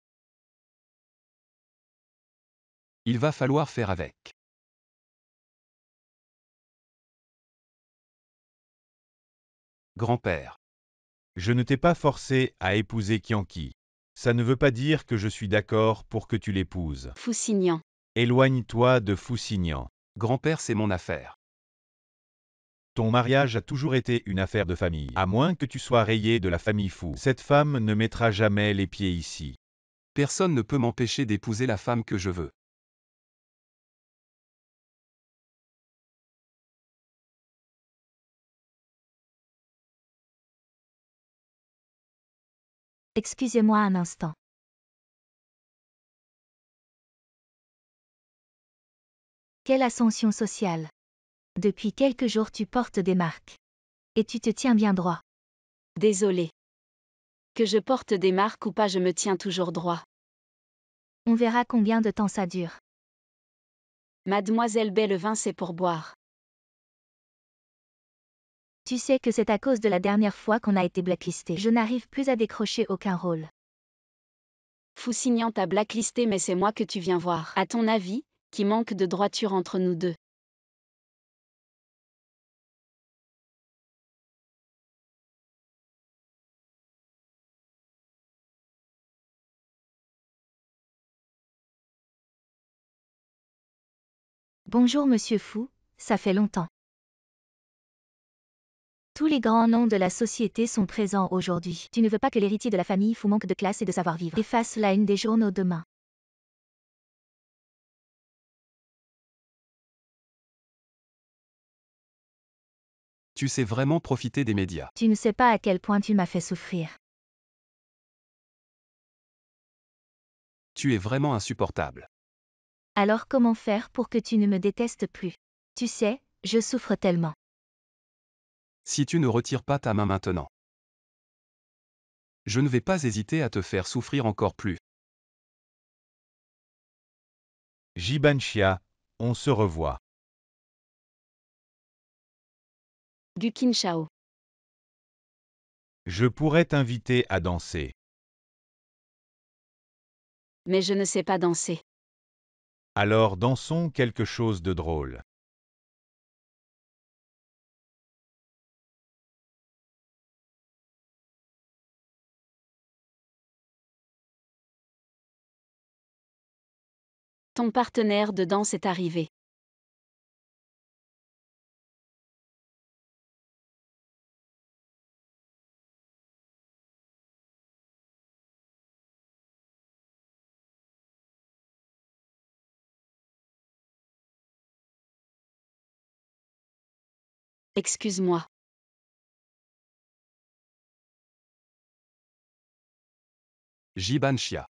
Il va falloir faire avec. Grand-père. Je ne t'ai pas forcé à épouser Kianki. Ça ne veut pas dire que je suis d'accord pour que tu l'épouses. Foussignan. Éloigne-toi de Foussignan. Grand-père, c'est mon affaire. Ton mariage a toujours été une affaire de famille. À moins que tu sois rayé de la famille Fou. Cette femme ne mettra jamais les pieds ici. Personne ne peut m'empêcher d'épouser la femme que je veux. Excusez-moi un instant. Quelle ascension sociale. Depuis quelques jours tu portes des marques. Et tu te tiens bien droit. Désolé. Que je porte des marques ou pas, je me tiens toujours droit. On verra combien de temps ça dure. Mademoiselle Bellevin, c'est pour boire. Tu sais que c'est à cause de la dernière fois qu'on a été blacklisté. Je n'arrive plus à décrocher aucun rôle. Foussignan t'a blacklisté, mais c'est moi que tu viens voir. À ton avis, qui manque de droiture entre nous deux? Bonjour Monsieur Fou, ça fait longtemps. Tous les grands noms de la société sont présents aujourd'hui. Tu ne veux pas que l'héritier de la famille Fou manque de classe et de savoir-vivre. Efface la une des journaux demain. Tu sais vraiment profiter des médias. Tu ne sais pas à quel point tu m'as fait souffrir. Tu es vraiment insupportable. Alors comment faire pour que tu ne me détestes plus? Tu sais, je souffre tellement. Si tu ne retires pas ta main maintenant. Je ne vais pas hésiter à te faire souffrir encore plus. Jibanchia, on se revoit. Gukin Chao. Je pourrais t'inviter à danser. Mais je ne sais pas danser. Alors dansons quelque chose de drôle. Ton partenaire de danse est arrivé. Excuse-moi. Jibanchia.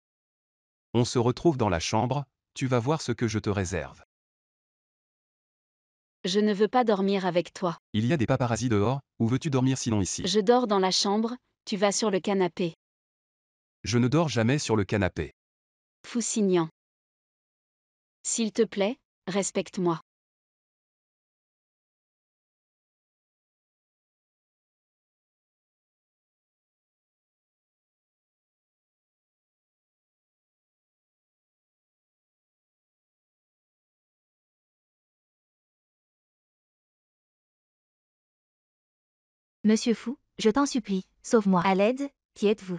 On se retrouve dans la chambre, tu vas voir ce que je te réserve. Je ne veux pas dormir avec toi. Il y a des paparazzis dehors, où veux-tu dormir sinon ici? Je dors dans la chambre, tu vas sur le canapé. Je ne dors jamais sur le canapé. Foussignan. S'il te plaît, respecte-moi. Monsieur Fou, je t'en supplie, sauve-moi. À l'aide, qui êtes-vous?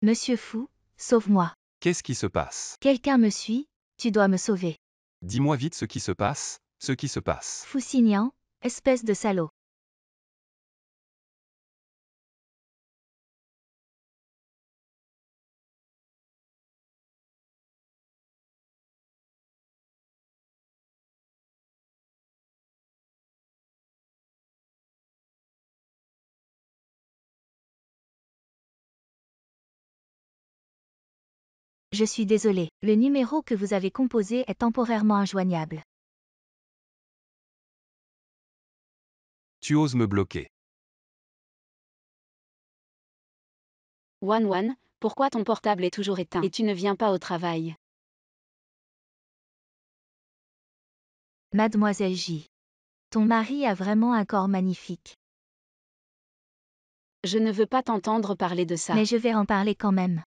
Monsieur fou, sauve-moi. Qu'est-ce qui se passe? Quelqu'un me suit, tu dois me sauver. Dis-moi vite ce qui se passe, ce qui se passe. Foussignant, espèce de salaud. Je suis désolé, le numéro que vous avez composé est temporairement injoignable. Tu oses me bloquer. Wan, pourquoi ton portable est toujours éteint et tu ne viens pas au travail? Mademoiselle J. Ton mari a vraiment un corps magnifique. Je ne veux pas t'entendre parler de ça. Mais je vais en parler quand même.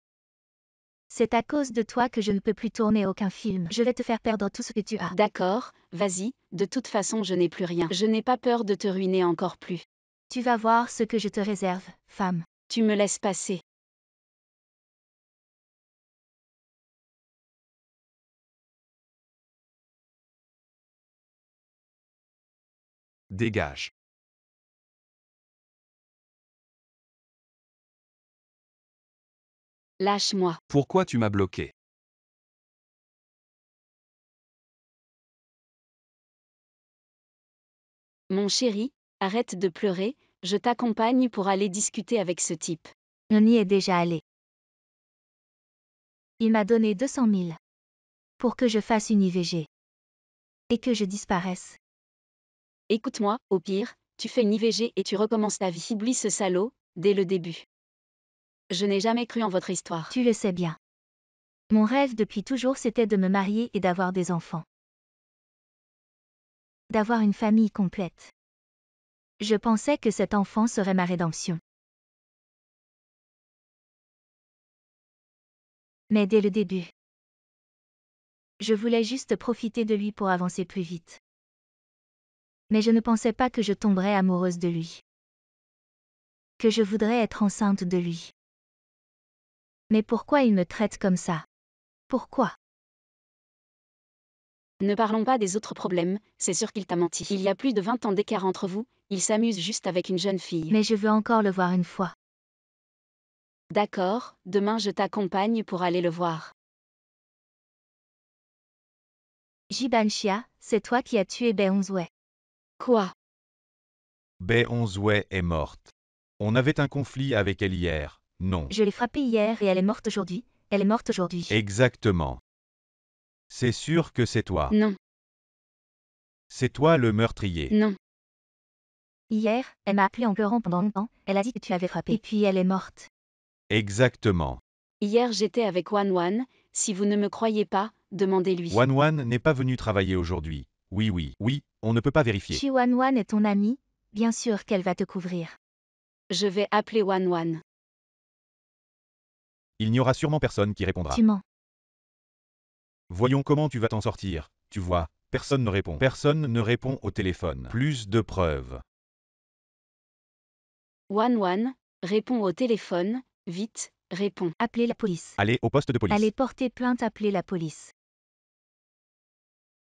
C'est à cause de toi que je ne peux plus tourner aucun film. Je vais te faire perdre tout ce que tu as. D'accord, vas-y, de toute façon je n'ai plus rien. Je n'ai pas peur de te ruiner encore plus. Tu vas voir ce que je te réserve, femme. Tu me laisses passer. Dégage. Lâche-moi. Pourquoi tu m'as bloqué? Mon chéri, arrête de pleurer, je t'accompagne pour aller discuter avec ce type. On y est déjà allé. Il m'a donné 200 000. Pour que je fasse une IVG. Et que je disparaisse. Écoute-moi, au pire, tu fais une IVG et tu recommences ta vie. Oublie ce salaud, dès le début. Je n'ai jamais cru en votre histoire. Tu le sais bien. Mon rêve depuis toujours c'était de me marier et d'avoir des enfants. D'avoir une famille complète. Je pensais que cet enfant serait ma rédemption. Mais dès le début, je voulais juste profiter de lui pour avancer plus vite. Mais je ne pensais pas que je tomberais amoureuse de lui. Que je voudrais être enceinte de lui. Mais pourquoi il me traite comme ça? Pourquoi? Ne parlons pas des autres problèmes, c'est sûr qu'il t'a menti. Il y a plus de 20 ans d'écart entre vous, il s'amuse juste avec une jeune fille. Mais je veux encore le voir une fois. D'accord, demain je t'accompagne pour aller le voir. Jibanchia, c'est toi qui as tué Beonzwe. Quoi? Bae Onzwe est morte. On avait un conflit avec elle hier, non. Je l'ai frappée hier et elle est morte aujourd'hui. Elle est morte aujourd'hui. Exactement. C'est sûr que c'est toi. Non, C'est toi le meurtrier. non. Hier, elle m'a appelé en pleurant pendant longtemps. Elle a dit que tu l'avais frappée. Et puis elle est morte. Exactement. Hier j'étais avec Wan, si vous ne me croyez pas, demandez-lui. Wan n'est pas venu travailler aujourd'hui. Oui, on ne peut pas vérifier. Chiwanwan est ton amie, bien sûr qu'elle va te couvrir. Je vais appeler Wan. Il n'y aura sûrement personne qui répondra. Tu mens. Voyons comment tu vas t'en sortir. Tu vois, personne ne répond. Personne ne répond au téléphone. Plus de preuves. Wan, réponds au téléphone, vite, réponds. Appelez la police. Allez au poste de police. Allez porter plainte, appelez la police.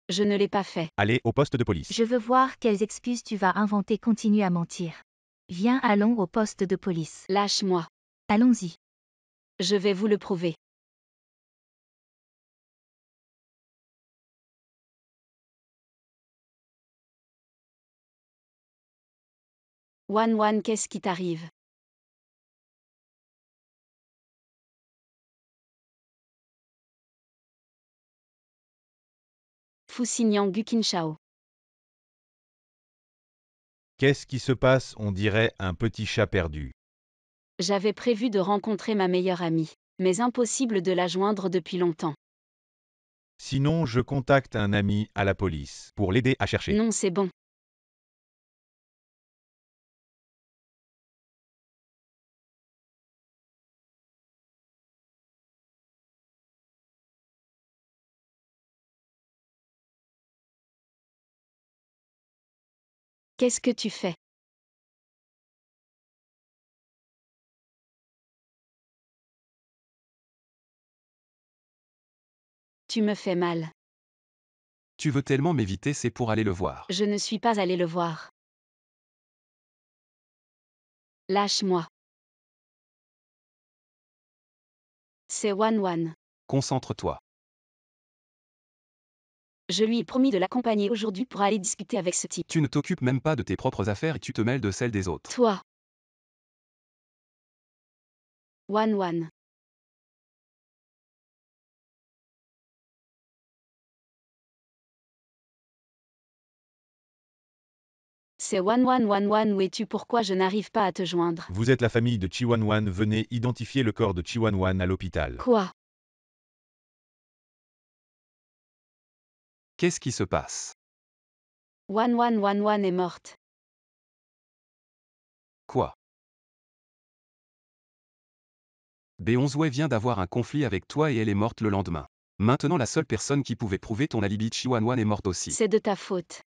Je ne l'ai pas fait. Allez au poste de police. Je veux voir quelles excuses tu vas inventer, continue à mentir. Viens, allons au poste de police. Lâche-moi. Allons-y. Je vais vous le prouver. Wan, qu'est-ce qui t'arrive? Foussignant Gukinchao. Qu'est-ce qui se passe? On dirait un petit chat perdu. J'avais prévu de rencontrer ma meilleure amie, mais impossible de la joindre depuis longtemps. Sinon, je contacte un ami à la police pour l'aider à chercher. Non, c'est bon. Qu'est-ce que tu fais? Tu me fais mal. Tu veux tellement m'éviter, c'est pour aller le voir. Je ne suis pas allé le voir. Lâche-moi. C'est Wan. Concentre-toi. Je lui ai promis de l'accompagner aujourd'hui pour aller discuter avec ce type. Tu ne t'occupes même pas de tes propres affaires et tu te mêles de celles des autres. Toi. Wan. C'est Wan, où es-tu? Pourquoi je n'arrive pas à te joindre? Vous êtes la famille de Chiwanwan, venez identifier le corps de Chiwanwan à l'hôpital. Quoi? Qu'est-ce qui se passe? Wan est morte. Quoi? Beonzwe vient d'avoir un conflit avec toi et elle est morte le lendemain. Maintenant la seule personne qui pouvait prouver ton alibi, Chiwanwan, est morte aussi. C'est de ta faute.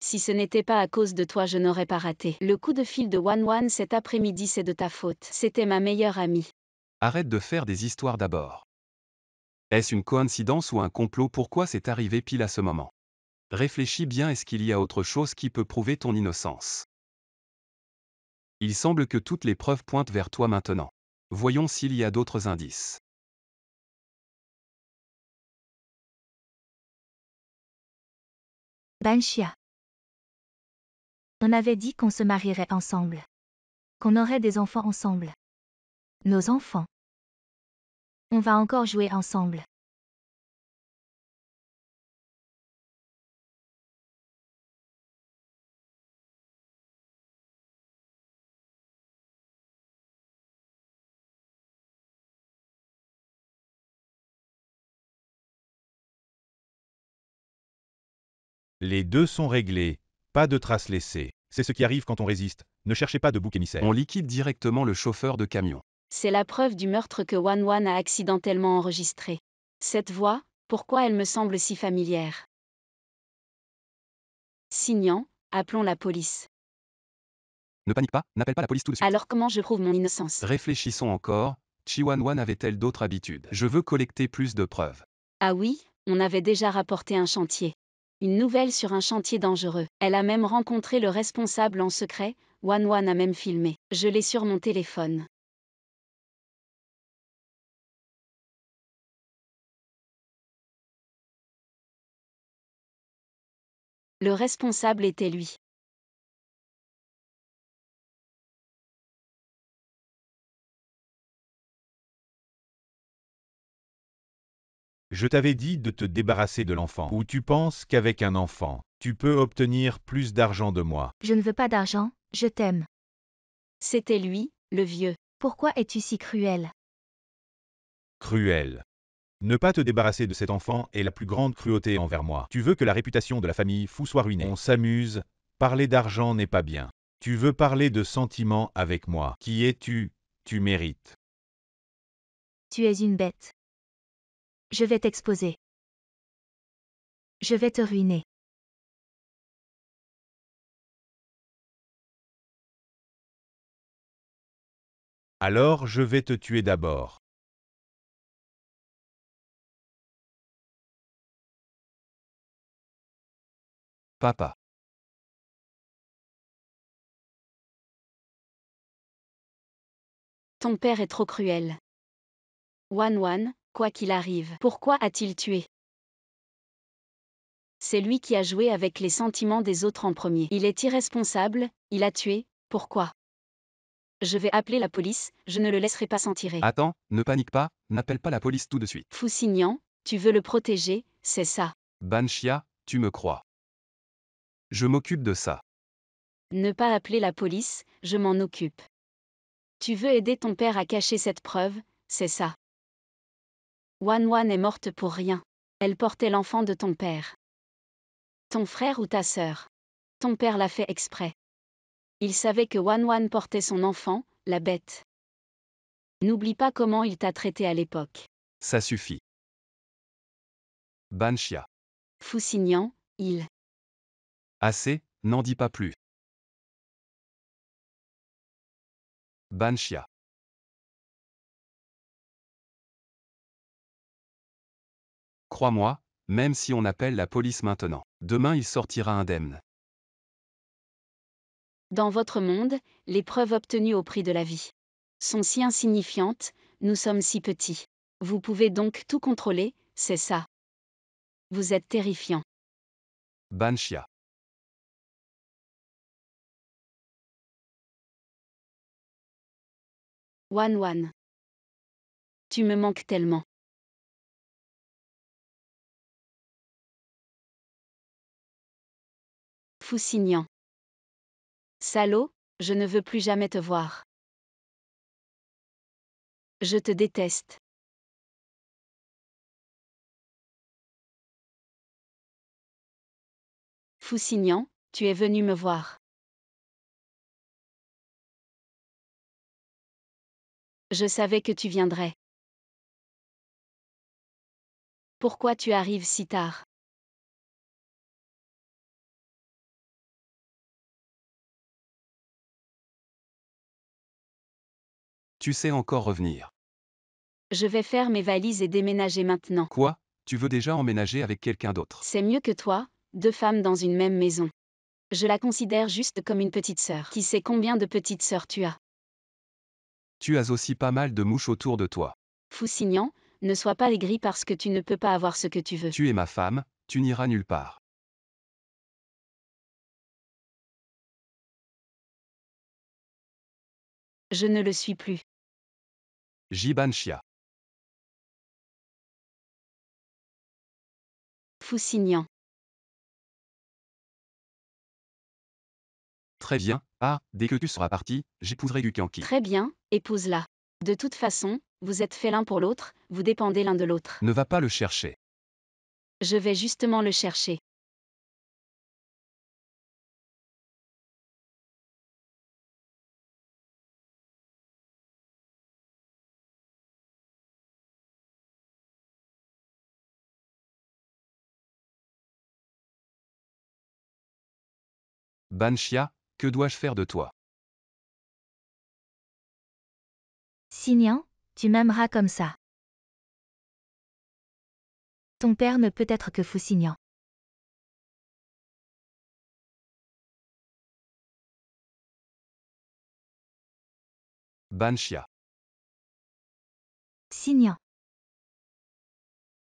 Si ce n'était pas à cause de toi, je n'aurais pas raté. Le coup de fil de Wan cet après-midi, c'est de ta faute. C'était ma meilleure amie. Arrête de faire des histoires d'abord. Est-ce une coïncidence ou un complot? Pourquoi c'est arrivé pile à ce moment? Réfléchis bien, est-ce qu'il y a autre chose qui peut prouver ton innocence? Il semble que toutes les preuves pointent vers toi maintenant. Voyons s'il y a d'autres indices. Banshia. On avait dit qu'on se marierait ensemble. Qu'on aurait des enfants ensemble. Nos enfants. On va encore jouer ensemble. Les deux sont réglés, pas de traces laissées. C'est ce qui arrive quand on résiste, ne cherchez pas de bouc émissaire. On liquide directement le chauffeur de camion. C'est la preuve du meurtre que Wan a accidentellement enregistré. Cette voix, pourquoi elle me semble si familière? Signant, appelons la police. Ne panique pas, n'appelle pas la police tout de suite. Alors comment je prouve mon innocence? Réfléchissons encore, Chiwanwan avait-elle d'autres habitudes? Je veux collecter plus de preuves. Ah oui, on avait déjà rapporté un chantier. Une nouvelle sur un chantier dangereux. Elle a même rencontré le responsable en secret, Wan a même filmé. Je l'ai sur mon téléphone. Le responsable était lui. Je t'avais dit de te débarrasser de l'enfant. Ou tu penses qu'avec un enfant, tu peux obtenir plus d'argent de moi? Je ne veux pas d'argent, je t'aime. C'était lui, le vieux. Pourquoi es-tu si cruel? Cruel. Ne pas te débarrasser de cet enfant est la plus grande cruauté envers moi. Tu veux que la réputation de la famille Fou soit ruinée. On s'amuse, parler d'argent n'est pas bien. Tu veux parler de sentiments avec moi. Qui es-tu? Tu mérites. Tu es une bête. Je vais t'exposer. Je vais te ruiner. Alors je vais te tuer d'abord. Papa. Ton père est trop cruel. Wan, quoi qu'il arrive, pourquoi a-t-il tué? C'est lui qui a joué avec les sentiments des autres en premier. Il est irresponsable, il a tué, pourquoi? Je vais appeler la police, je ne le laisserai pas s'en tirer. Attends, ne panique pas, n'appelle pas la police tout de suite. Foussignant, tu veux le protéger, c'est ça. Banshia, tu me crois. Je m'occupe de ça. Ne pas appeler la police, je m'en occupe. Tu veux aider ton père à cacher cette preuve, c'est ça. Wan est morte pour rien. Elle portait l'enfant de ton père. Ton frère ou ta sœur. Ton père l'a fait exprès. Il savait que Wan portait son enfant, la bête. N'oublie pas comment il t'a traité à l'époque. Ça suffit. Banshia. Foussignant, il. Assez, n'en dis pas plus. Banshia. Crois-moi, même si on appelle la police maintenant, demain il sortira indemne. Dans votre monde, les preuves obtenues au prix de la vie sont si insignifiantes, nous sommes si petits. Vous pouvez donc tout contrôler, c'est ça. Vous êtes terrifiant. Banshia. Wan. Tu me manques tellement. Foussignant. Salaud, je ne veux plus jamais te voir. Je te déteste. Foussignant, tu es venu me voir. Je savais que tu viendrais. Pourquoi tu arrives si tard? Tu sais encore revenir. Je vais faire mes valises et déménager maintenant. Quoi? Tu veux déjà emménager avec quelqu'un d'autre? C'est mieux que toi, deux femmes dans une même maison. Je la considère juste comme une petite sœur. Qui sait combien de petites sœurs tu as? Tu as aussi pas mal de mouches autour de toi. Foussignant, ne sois pas aigri parce que tu ne peux pas avoir ce que tu veux. Tu es ma femme, tu n'iras nulle part. Je ne le suis plus. Banshia. Foussignant. Très bien, dès que tu seras parti, j'épouserai Gukyanki. Très bien, épouse-la. De toute façon, vous êtes faits l'un pour l'autre, vous dépendez l'un de l'autre. Ne va pas le chercher. Je vais justement le chercher. Banshia, que dois-je faire de toi? Signian, tu m'aimeras comme ça. Ton père ne peut être que Fousignan. Banshia. Signian.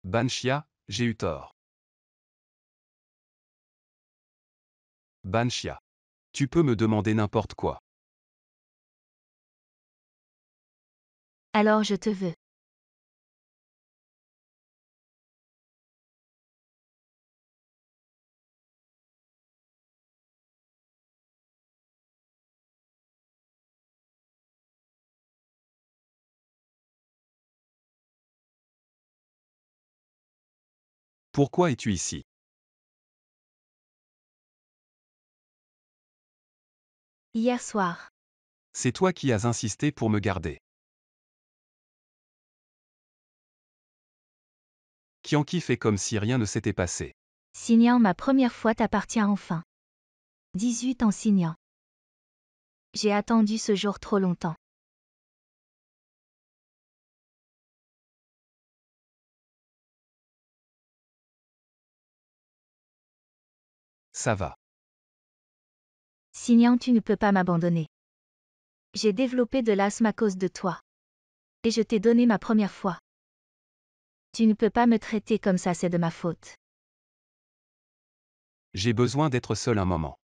Banshia, j'ai eu tort. Banshia. Tu peux me demander n'importe quoi. Alors je te veux. Pourquoi es-tu ici? Hier soir. C'est toi qui as insisté pour me garder. Kyanki fait comme si rien ne s'était passé. Signian, ma première fois t'appartient enfin. 18 ans Signian. J'ai attendu ce jour trop longtemps. Ça va. Signian, tu ne peux pas m'abandonner. J'ai développé de l'asthme à cause de toi. Et je t'ai donné ma première fois. Tu ne peux pas me traiter comme ça, c'est de ma faute. J'ai besoin d'être seul un moment.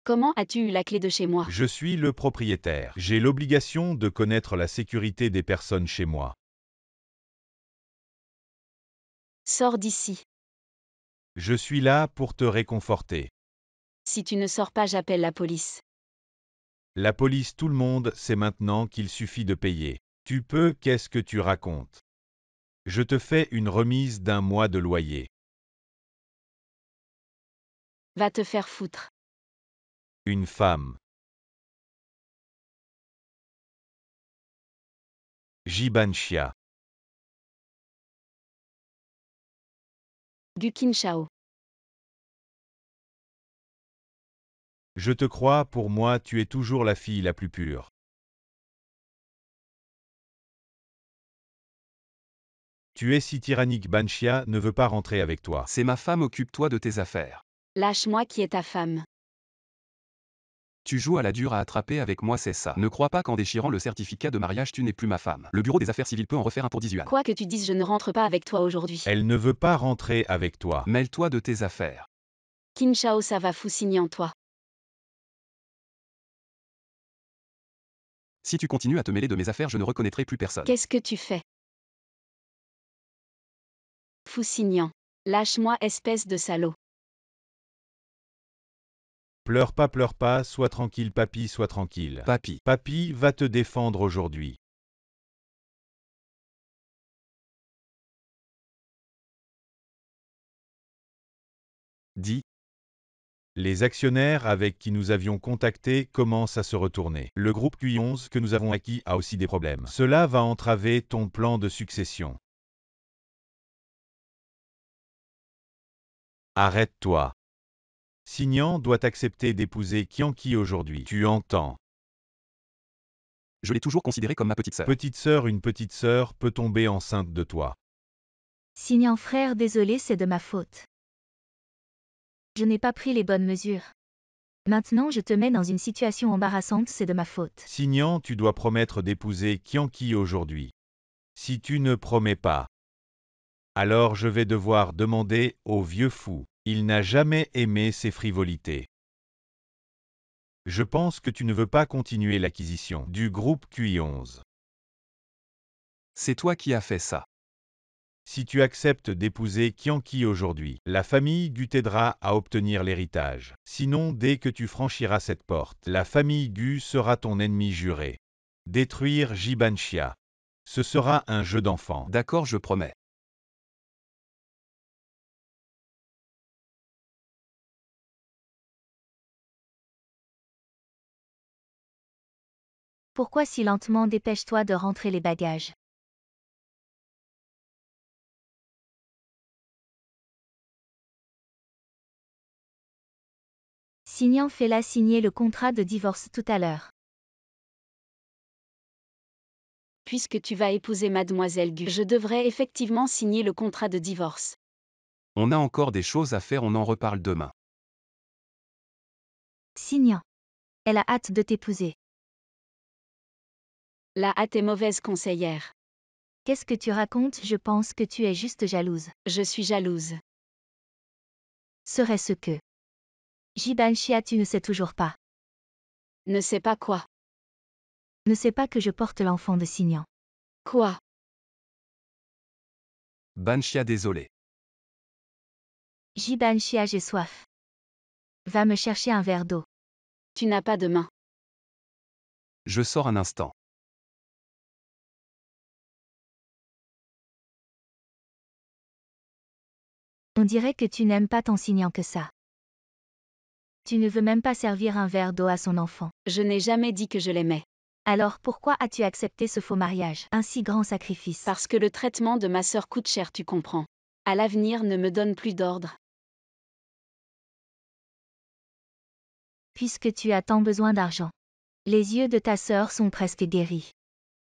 Comment as-tu eu la clé de chez moi? Je suis le propriétaire. J'ai l'obligation de connaître la sécurité des personnes chez moi. Sors d'ici. Je suis là pour te réconforter. Si tu ne sors pas, j'appelle la police. La police, tout le monde sait maintenant qu'il suffit de payer. Tu peux, qu'est-ce que tu racontes? Je te fais une remise d'1 mois de loyer. Va te faire foutre. Une femme. Banshia. Gu Qinshao. Je te crois, pour moi tu es toujours la fille la plus pure. Tu es si tyrannique, Banshia ne veut pas rentrer avec toi. C'est ma femme, occupe-toi de tes affaires. Lâche-moi qui est ta femme. Tu joues à la dure à attraper avec moi, c'est ça. Ne crois pas qu'en déchirant le certificat de mariage tu n'es plus ma femme. Le bureau des affaires civiles peut en refaire un pour 10 yuan. Quoi que tu dises, je ne rentre pas avec toi aujourd'hui. Elle ne veut pas rentrer avec toi. Mêle-toi de tes affaires. Qinshao, ça va, Fuxinian, toi. Si tu continues à te mêler de mes affaires, je ne reconnaîtrai plus personne. Qu'est-ce que tu fais? Fuxinian. Lâche-moi, espèce de salaud. Pleure pas, sois tranquille papy, sois tranquille. Papy. Papy va te défendre aujourd'hui. Dis. Les actionnaires avec qui nous avions contacté commencent à se retourner. Le groupe Q11 que nous avons acquis a aussi des problèmes. Cela va entraver ton plan de succession. Arrête-toi. Signan doit accepter d'épouser Qianqi aujourd'hui. Tu entends? Je l'ai toujours considérée comme ma petite sœur. Une petite sœur peut tomber enceinte de toi. Signan frère, désolé, c'est de ma faute. Je n'ai pas pris les bonnes mesures. Maintenant je te mets dans une situation embarrassante, c'est de ma faute. Signan, tu dois promettre d'épouser Qianqi aujourd'hui. Si tu ne promets pas, alors je vais devoir demander au vieux fou. Il n'a jamais aimé ces frivolités. Je pense que tu ne veux pas continuer l'acquisition du groupe Q11. C'est toi qui as fait ça. Si tu acceptes d'épouser Qianqi aujourd'hui, la famille Gu t'aidera à obtenir l'héritage. Sinon, dès que tu franchiras cette porte, la famille Gu sera ton ennemi juré. Détruire Jibanxia. Ce sera un jeu d'enfant. D'accord, je promets. Pourquoi si lentement? Dépêche-toi de rentrer les bagages. Signan, fais-la signer le contrat de divorce tout à l'heure. Puisque tu vas épouser Mademoiselle Gu, je devrais effectivement signer le contrat de divorce. On a encore des choses à faire, on en reparle demain. Signan. Elle a hâte de t'épouser. La hâte est mauvaise conseillère. Qu'est-ce que tu racontes? Je pense que tu es juste jalouse. Je suis jalouse. Serait-ce que Jibanxia, tu ne sais toujours pas. Ne sais pas quoi. Ne sais pas que je porte l'enfant de Signan. Quoi? Banshia, désolé. Jibanxia, j'ai soif. Va me chercher un verre d'eau. Tu n'as pas de main. Je sors un instant. On dirait que tu n'aimes pas ton Signan que ça. Tu ne veux même pas servir un verre d'eau à son enfant. Je n'ai jamais dit que je l'aimais. Alors pourquoi as-tu accepté ce faux mariage? Un si grand sacrifice. Parce que le traitement de ma sœur coûte cher, tu comprends. À l'avenir, ne me donne plus d'ordre. Puisque tu as tant besoin d'argent. Les yeux de ta sœur sont presque guéris.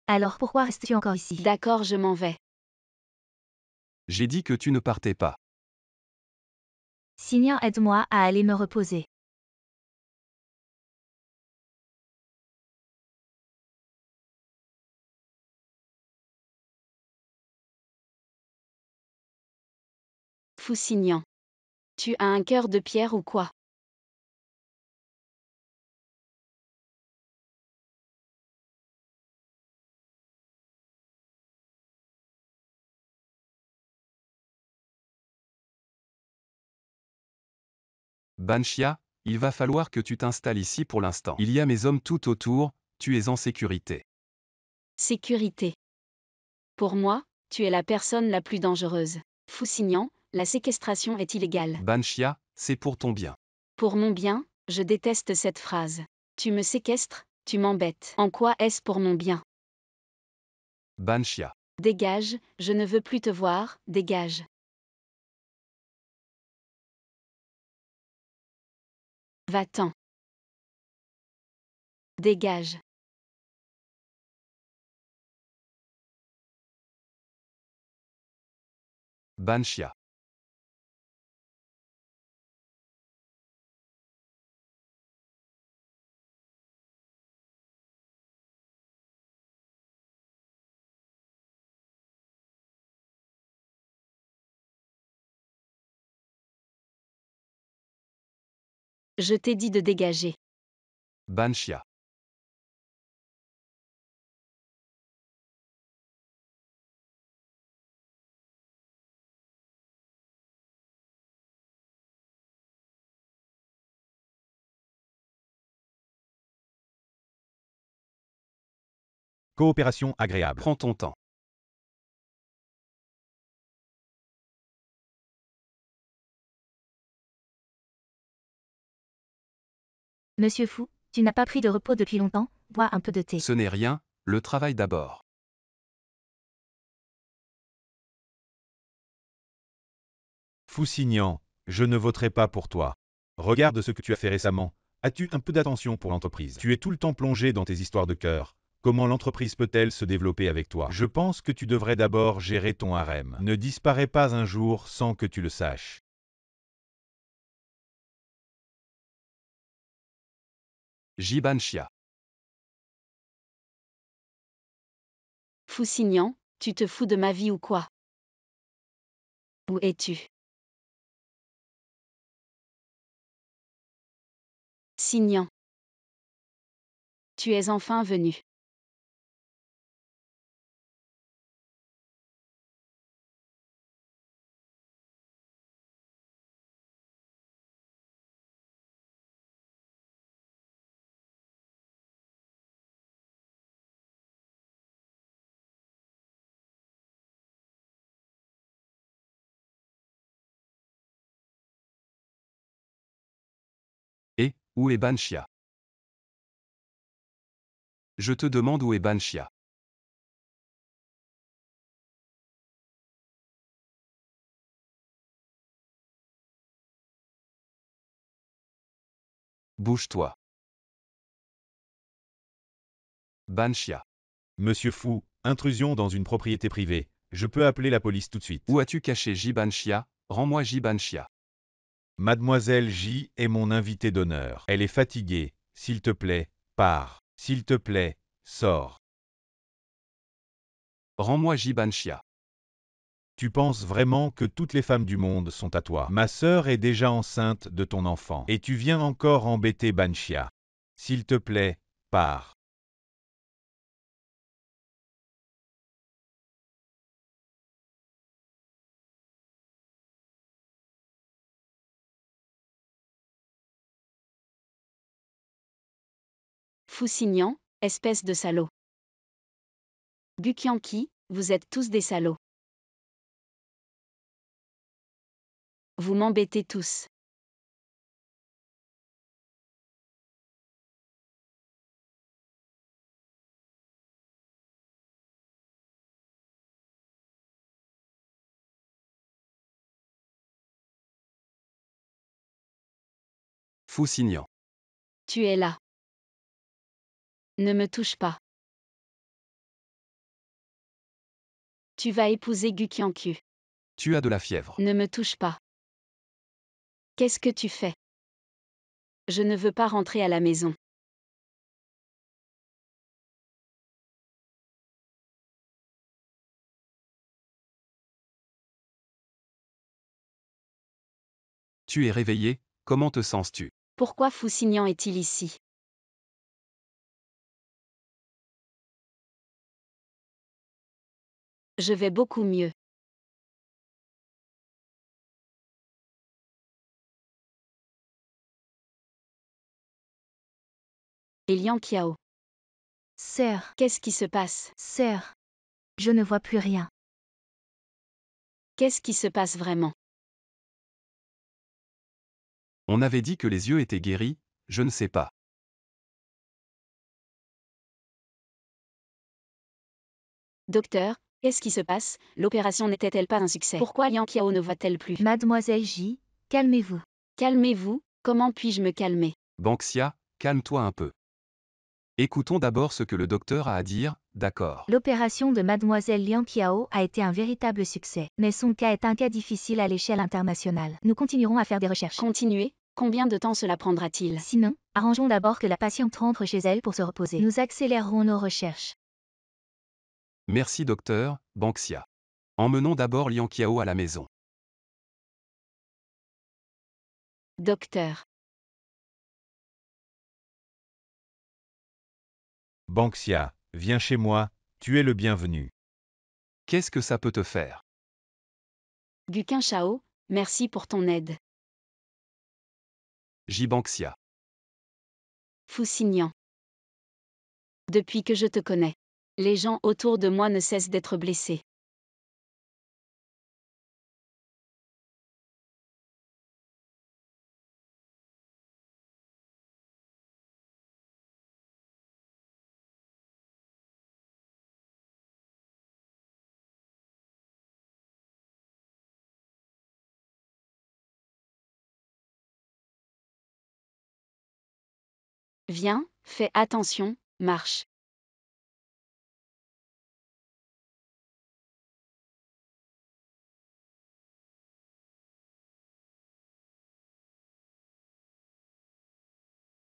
Alors pourquoi restes-tu encore ici? D'accord, je m'en vais. J'ai dit que tu ne partais pas. Signan, aide-moi à aller me reposer. Fuxinian. Tu as un cœur de pierre ou quoi? Banshia, il va falloir que tu t'installes ici pour l'instant. Il y a mes hommes tout autour, tu es en sécurité. Sécurité. Pour moi, tu es la personne la plus dangereuse. Fuxinian, la séquestration est illégale. Banshia, c'est pour ton bien. Pour mon bien, je déteste cette phrase. Tu me séquestres, tu m'embêtes. En quoi est-ce pour mon bien? Banshia. Dégage, je ne veux plus te voir, dégage. Va-t'en. Dégage. Banshia. Je t'ai dit de dégager. Banshia. Coopération agréable. Prends ton temps. Monsieur Fou, tu n'as pas pris de repos depuis longtemps, bois un peu de thé. Ce n'est rien, le travail d'abord. Fousignan, je ne voterai pas pour toi. Regarde ce que tu as fait récemment. As-tu un peu d'attention pour l'entreprise? Tu es tout le temps plongé dans tes histoires de cœur. Comment l'entreprise peut-elle se développer avec toi? Je pense que tu devrais d'abord gérer ton harem. Ne disparais pas un jour sans que tu le saches. Banshia. Fousignan, tu te fous de ma vie ou quoi? Où es-tu? Signan. Tu es enfin venu. Et, où est Banshia? Je te demande où est Banshia. Bouge-toi. Banshia. Monsieur Fou, intrusion dans une propriété privée. Je peux appeler la police tout de suite. Où as-tu caché Banshia? Rends-moi Banshia. Mademoiselle J est mon invitée d'honneur. Elle est fatiguée. S'il te plaît, pars. S'il te plaît, sors. Rends-moi Banshia. Tu penses vraiment que toutes les femmes du monde sont à toi? Ma sœur est déjà enceinte de ton enfant. Et tu viens encore embêter Banshia. S'il te plaît, pars. Fousignan, espèce de salaud. Gukyanki, vous êtes tous des salauds. Vous m'embêtez tous. Fousignan. Tu es là. Ne me touche pas. Tu vas épouser Gukyanku. Tu as de la fièvre. Ne me touche pas. Qu'est-ce que tu fais? Je ne veux pas rentrer à la maison. Tu es réveillé, comment te sens-tu? Pourquoi Fousignan est-il ici? Je vais beaucoup mieux. Et Liang Qiao. Sœur, Qu'est-ce qui se passe? sœur. Je ne vois plus rien. Qu'est-ce qui se passe vraiment? On avait dit que les yeux étaient guéris, je ne sais pas. Docteur, qu'est-ce qui se passe? L'opération n'était-elle pas un succès? Pourquoi Liang Qiao ne voit-elle plus? Mademoiselle J, calmez-vous. Calmez-vous, comment puis-je me calmer? Banxia, calme-toi un peu. Écoutons d'abord ce que le docteur a à dire, d'accord. L'opération de mademoiselle Liang Qiao a été un véritable succès, mais son cas est un cas difficile à l'échelle internationale. Nous continuerons à faire des recherches. Continuez, combien de temps cela prendra-t-il? Sinon, arrangeons d'abord que la patiente rentre chez elle pour se reposer. Nous accélérerons nos recherches. Merci docteur, Banxia. Emmenons d'abord Liang Qiao à la maison. Docteur. Banxia, viens chez moi, tu es le bienvenu. Qu'est-ce que ça peut te faire? Guqin Shao, merci pour ton aide. Banxia. Fuxinian. Depuis que je te connais, les gens autour de moi ne cessent d'être blessés. Viens, fais attention, marche.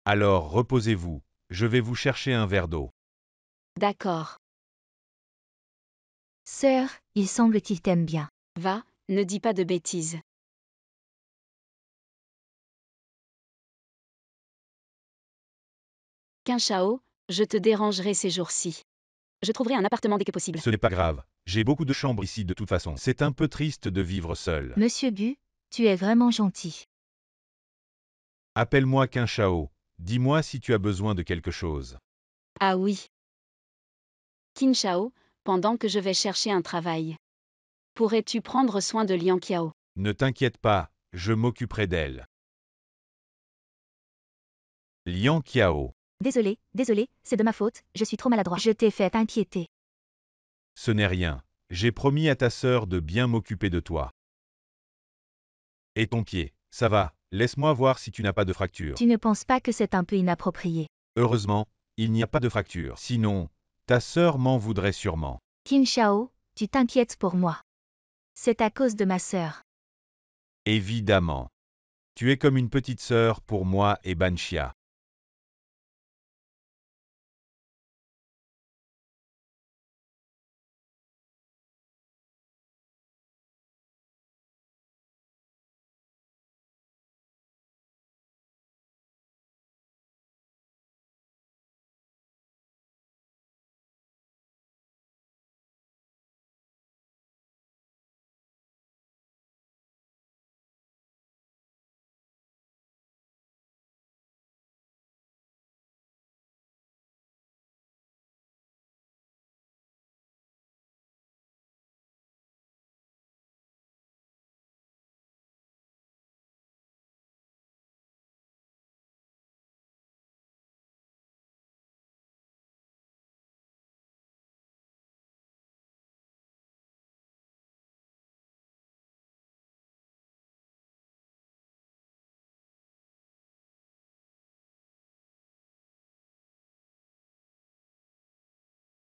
Alors reposez-vous, je vais vous chercher un verre d'eau. D'accord. Sœur, il semble qu'il t'aime bien. Va, ne dis pas de bêtises. Qin Shao, je te dérangerai ces jours-ci. Je trouverai un appartement dès que possible. Ce n'est pas grave, j'ai beaucoup de chambres ici de toute façon. C'est un peu triste de vivre seul. Monsieur Bu, tu es vraiment gentil. Appelle-moi Qin Shao, dis-moi si tu as besoin de quelque chose. Ah oui. Qin Shao, pendant que je vais chercher un travail. Pourrais-tu prendre soin de Liang Qiao? Ne t'inquiète pas, je m'occuperai d'elle. Liang Qiao, Désolé, c'est de ma faute, je suis trop maladroit. Je t'ai fait inquiéter. ce n'est rien. J'ai promis à ta sœur de bien m'occuper de toi. Et ton pied, ça va, laisse-moi voir si tu n'as pas de fracture. Tu ne penses pas que c'est un peu inapproprié? Heureusement, il n'y a pas de fracture. Sinon, ta sœur m'en voudrait sûrement. Qin Shao, tu t'inquiètes pour moi. C'est à cause de ma sœur. Évidemment. Tu es comme une petite sœur pour moi et Banxia.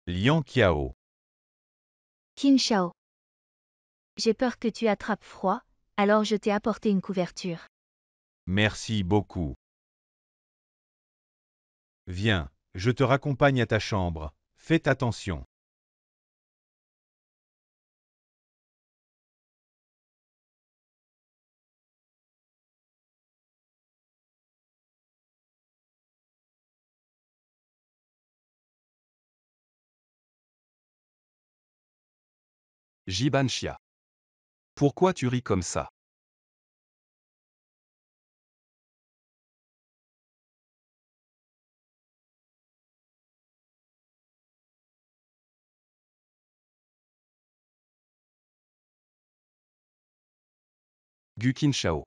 Liang Qiao. Qin Shao. J'ai peur que tu attrapes froid, alors je t'ai apporté une couverture. Merci beaucoup. Viens, je te raccompagne à ta chambre. Faites attention. Banxia. Pourquoi tu ris comme ça? Qin Shao.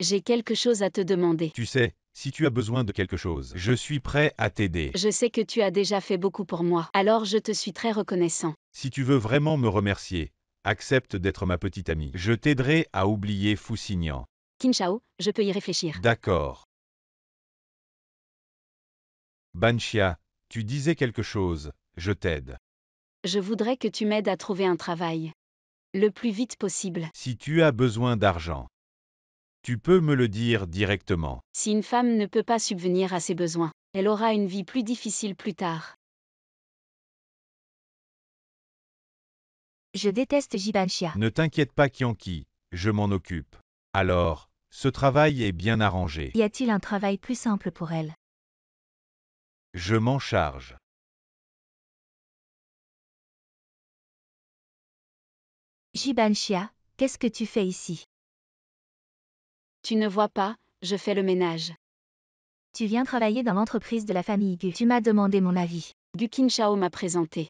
J'ai quelque chose à te demander. Tu sais, si tu as besoin de quelque chose, je suis prêt à t'aider. Je sais que tu as déjà fait beaucoup pour moi, alors je te suis très reconnaissant. Si tu veux vraiment me remercier, accepte d'être ma petite amie. Je t'aiderai à oublier Fuxinian. Qin Shao, je peux y réfléchir. D'accord. Banxia, tu disais quelque chose, je t'aide. Je voudrais que tu m'aides à trouver un travail. Le plus vite possible. Si tu as besoin d'argent, tu peux me le dire directement. Si une femme ne peut pas subvenir à ses besoins, elle aura une vie plus difficile plus tard. Je déteste Jibanxia. Ne t'inquiète pas Kianki, je m'en occupe. Alors, ce travail est bien arrangé. Y a-t-il un travail plus simple pour elle? Je m'en charge. Jibanxia, qu'est-ce que tu fais ici? Tu ne vois pas, je fais le ménage. Tu viens travailler dans l'entreprise de la famille Gu. Tu m'as demandé mon avis. Gu Qin Shao m'a présenté.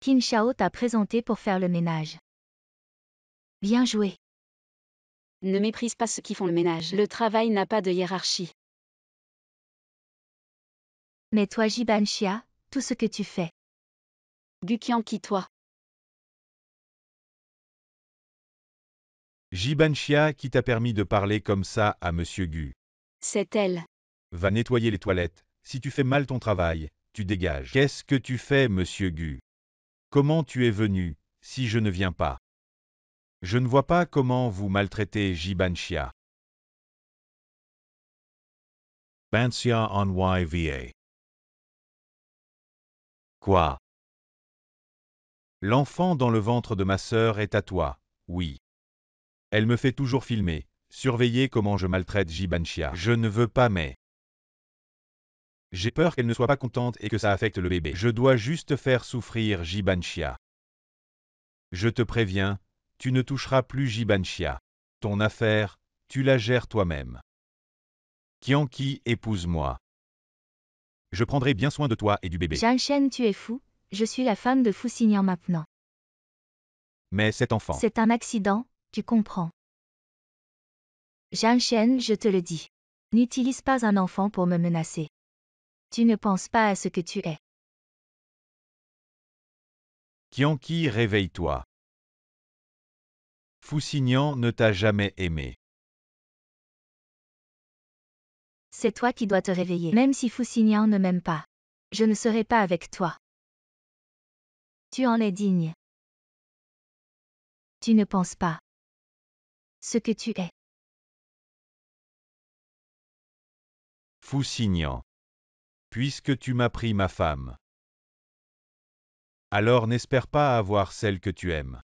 Qin Shao t'a présenté pour faire le ménage. Bien joué. Ne méprise pas ceux qui font le ménage. Le travail n'a pas de hiérarchie. Mais toi Jibanxia, tout ce que tu fais. Gu Qianqi toi. Jibanxia qui t'a permis de parler comme ça à Monsieur Gu. C'est elle. Va nettoyer les toilettes. Si tu fais mal ton travail, tu dégages. Qu'est-ce que tu fais, Monsieur Gu? Comment tu es venu, si je ne viens pas? Je ne vois pas comment vous maltraitez Jibanxia. Banxia on YVA. Quoi? L'enfant dans le ventre de ma sœur est à toi, oui. Elle me fait toujours filmer, surveiller comment je maltraite Jibanxia. Je ne veux pas mais... J'ai peur qu'elle ne soit pas contente et que ça affecte le bébé. Je dois juste faire souffrir Jibanxia. Je te préviens, tu ne toucheras plus Jibanxia. Ton affaire, tu la gères toi-même. Kianqi, épouse-moi. Je prendrai bien soin de toi et du bébé. Jianshen, tu es fou, je suis la femme de Fu Xinyan maintenant. Mais cet enfant... C'est un accident, tu comprends. Jianshen, je te le dis. N'utilise pas un enfant pour me menacer. Tu ne penses pas à ce que tu es. Kianqi, réveille-toi. Fu Xinyan ne t'a jamais aimé. C'est toi qui dois te réveiller. Même si Fu Xinyan ne m'aime pas. Je ne serai pas avec toi. Tu en es digne. Tu ne penses pas. Ce que tu es. Fu Xinyan. Puisque tu m'as pris ma femme. Alors n'espère pas avoir celle que tu aimes.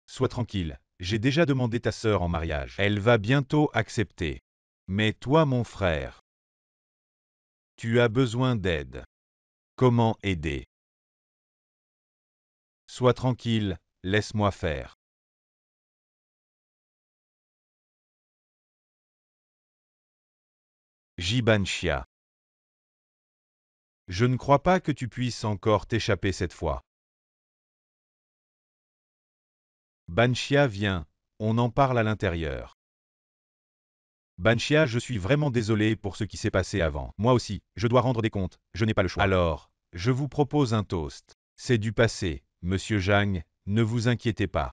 Sois tranquille, j'ai déjà demandé ta sœur en mariage. Elle va bientôt accepter. Mais toi mon frère, tu as besoin d'aide. Comment aider? Sois tranquille, laisse-moi faire. Jibanxia. Je ne crois pas que tu puisses encore t'échapper cette fois. Banxia viens, on en parle à l'intérieur. Banxia, je suis vraiment désolé pour ce qui s'est passé avant. Moi aussi, je dois rendre des comptes, je n'ai pas le choix. Alors, je vous propose un toast. C'est du passé, Monsieur Zhang, ne vous inquiétez pas.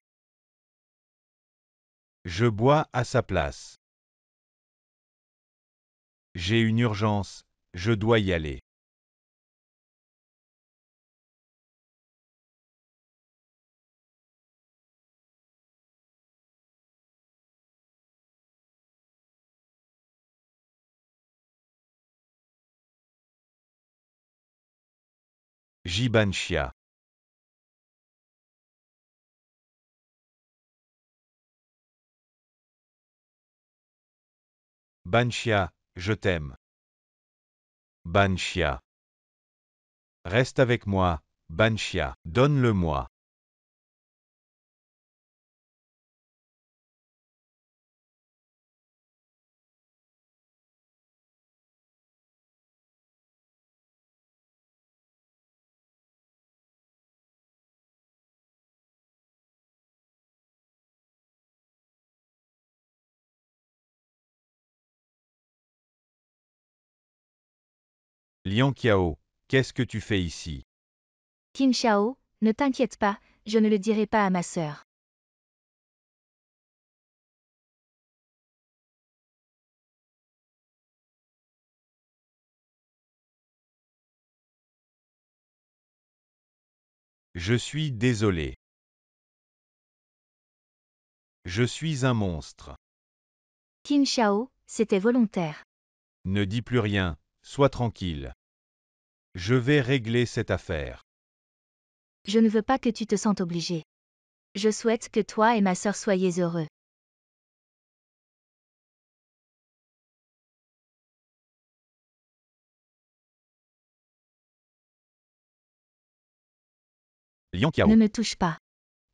Je bois à sa place. J'ai une urgence, je dois y aller. Jibanxia. Banxia, je t'aime. Banxia. Reste avec moi, Banxia, donne-le-moi. Liang Qiao, qu'est-ce que tu fais ici? Qin Shao, ne t'inquiète pas, je ne le dirai pas à ma sœur. Je suis désolé. Je suis un monstre. Qin Shao, c'était volontaire. Ne dis plus rien, sois tranquille. Je vais régler cette affaire. Je ne veux pas que tu te sentes obligé. Je souhaite que toi et ma sœur soyez heureux. Liang Qiao. Ne me touche pas.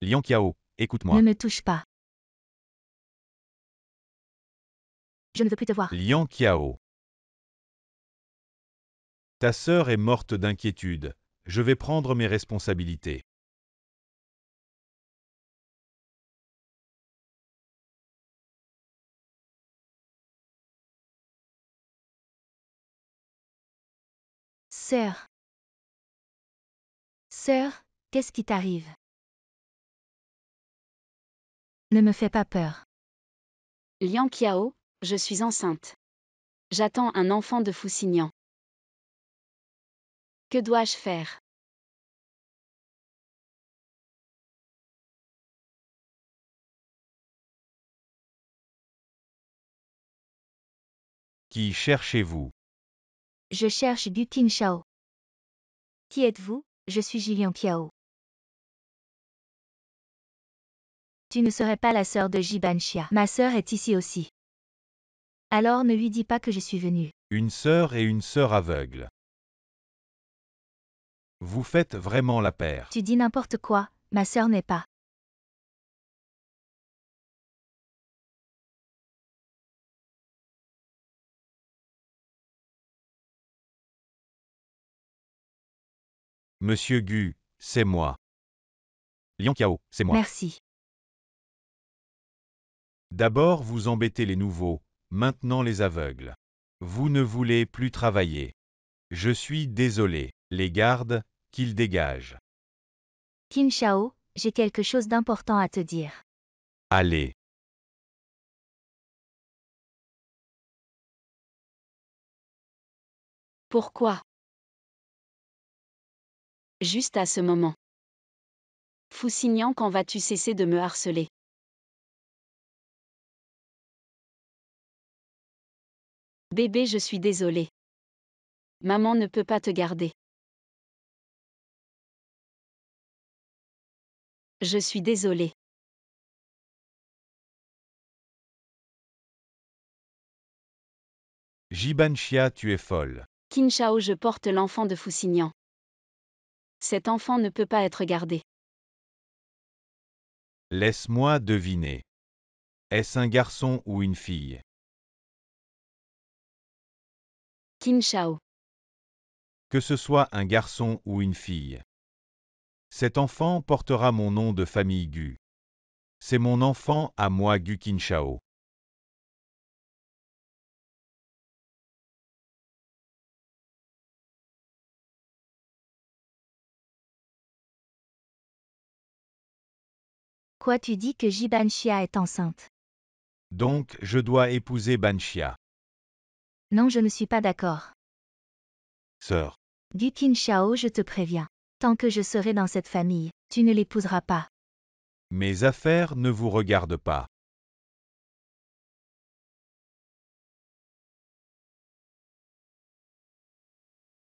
Liang Qiao, écoute-moi. Ne me touche pas. Je ne veux plus te voir. Liang Qiao. Ta sœur est morte d'inquiétude. Je vais prendre mes responsabilités. Sœur. Sœur, qu'est-ce qui t'arrive? Ne me fais pas peur. Liang Qiao, je suis enceinte. J'attends un enfant de Fuxingyan. Que dois-je faire? Qui cherchez-vous? Je cherche du Qin Shao. Qui êtes-vous? Je suis Jilian Qiao. Tu ne serais pas la sœur de Jibanxia. Ma sœur est ici aussi. Alors ne lui dis pas que je suis venue. Une sœur et une sœur aveugle. Vous faites vraiment la paire. Tu dis n'importe quoi, ma sœur n'est pas. Monsieur Gu, c'est moi. Liang Qiao, c'est moi. Merci. D'abord vous embêtez les nouveaux, maintenant les aveugles. Vous ne voulez plus travailler. Je suis désolé. Les gardes, qu'ils dégagent. Qin Shao, j'ai quelque chose d'important à te dire. Allez. Pourquoi? Juste à ce moment. Fuxingyan, quand vas-tu cesser de me harceler? Bébé, je suis désolée. Maman ne peut pas te garder. Je suis désolée. Jibanxia, tu es folle. Qin Shao, je porte l'enfant de Fuxingyan. Cet enfant ne peut pas être gardé. Laisse-moi deviner. Est-ce un garçon ou une fille? Qin Shao. Que ce soit un garçon ou une fille. Cet enfant portera mon nom de famille Gu. C'est mon enfant à moi Gu Qin Shao. Quoi, tu dis que Jibanxia est enceinte? Donc, je dois épouser Banxia. Non, je ne suis pas d'accord. Sœur. Du Qin Shao, je te préviens. Tant que je serai dans cette famille, tu ne l'épouseras pas. Mes affaires ne vous regardent pas.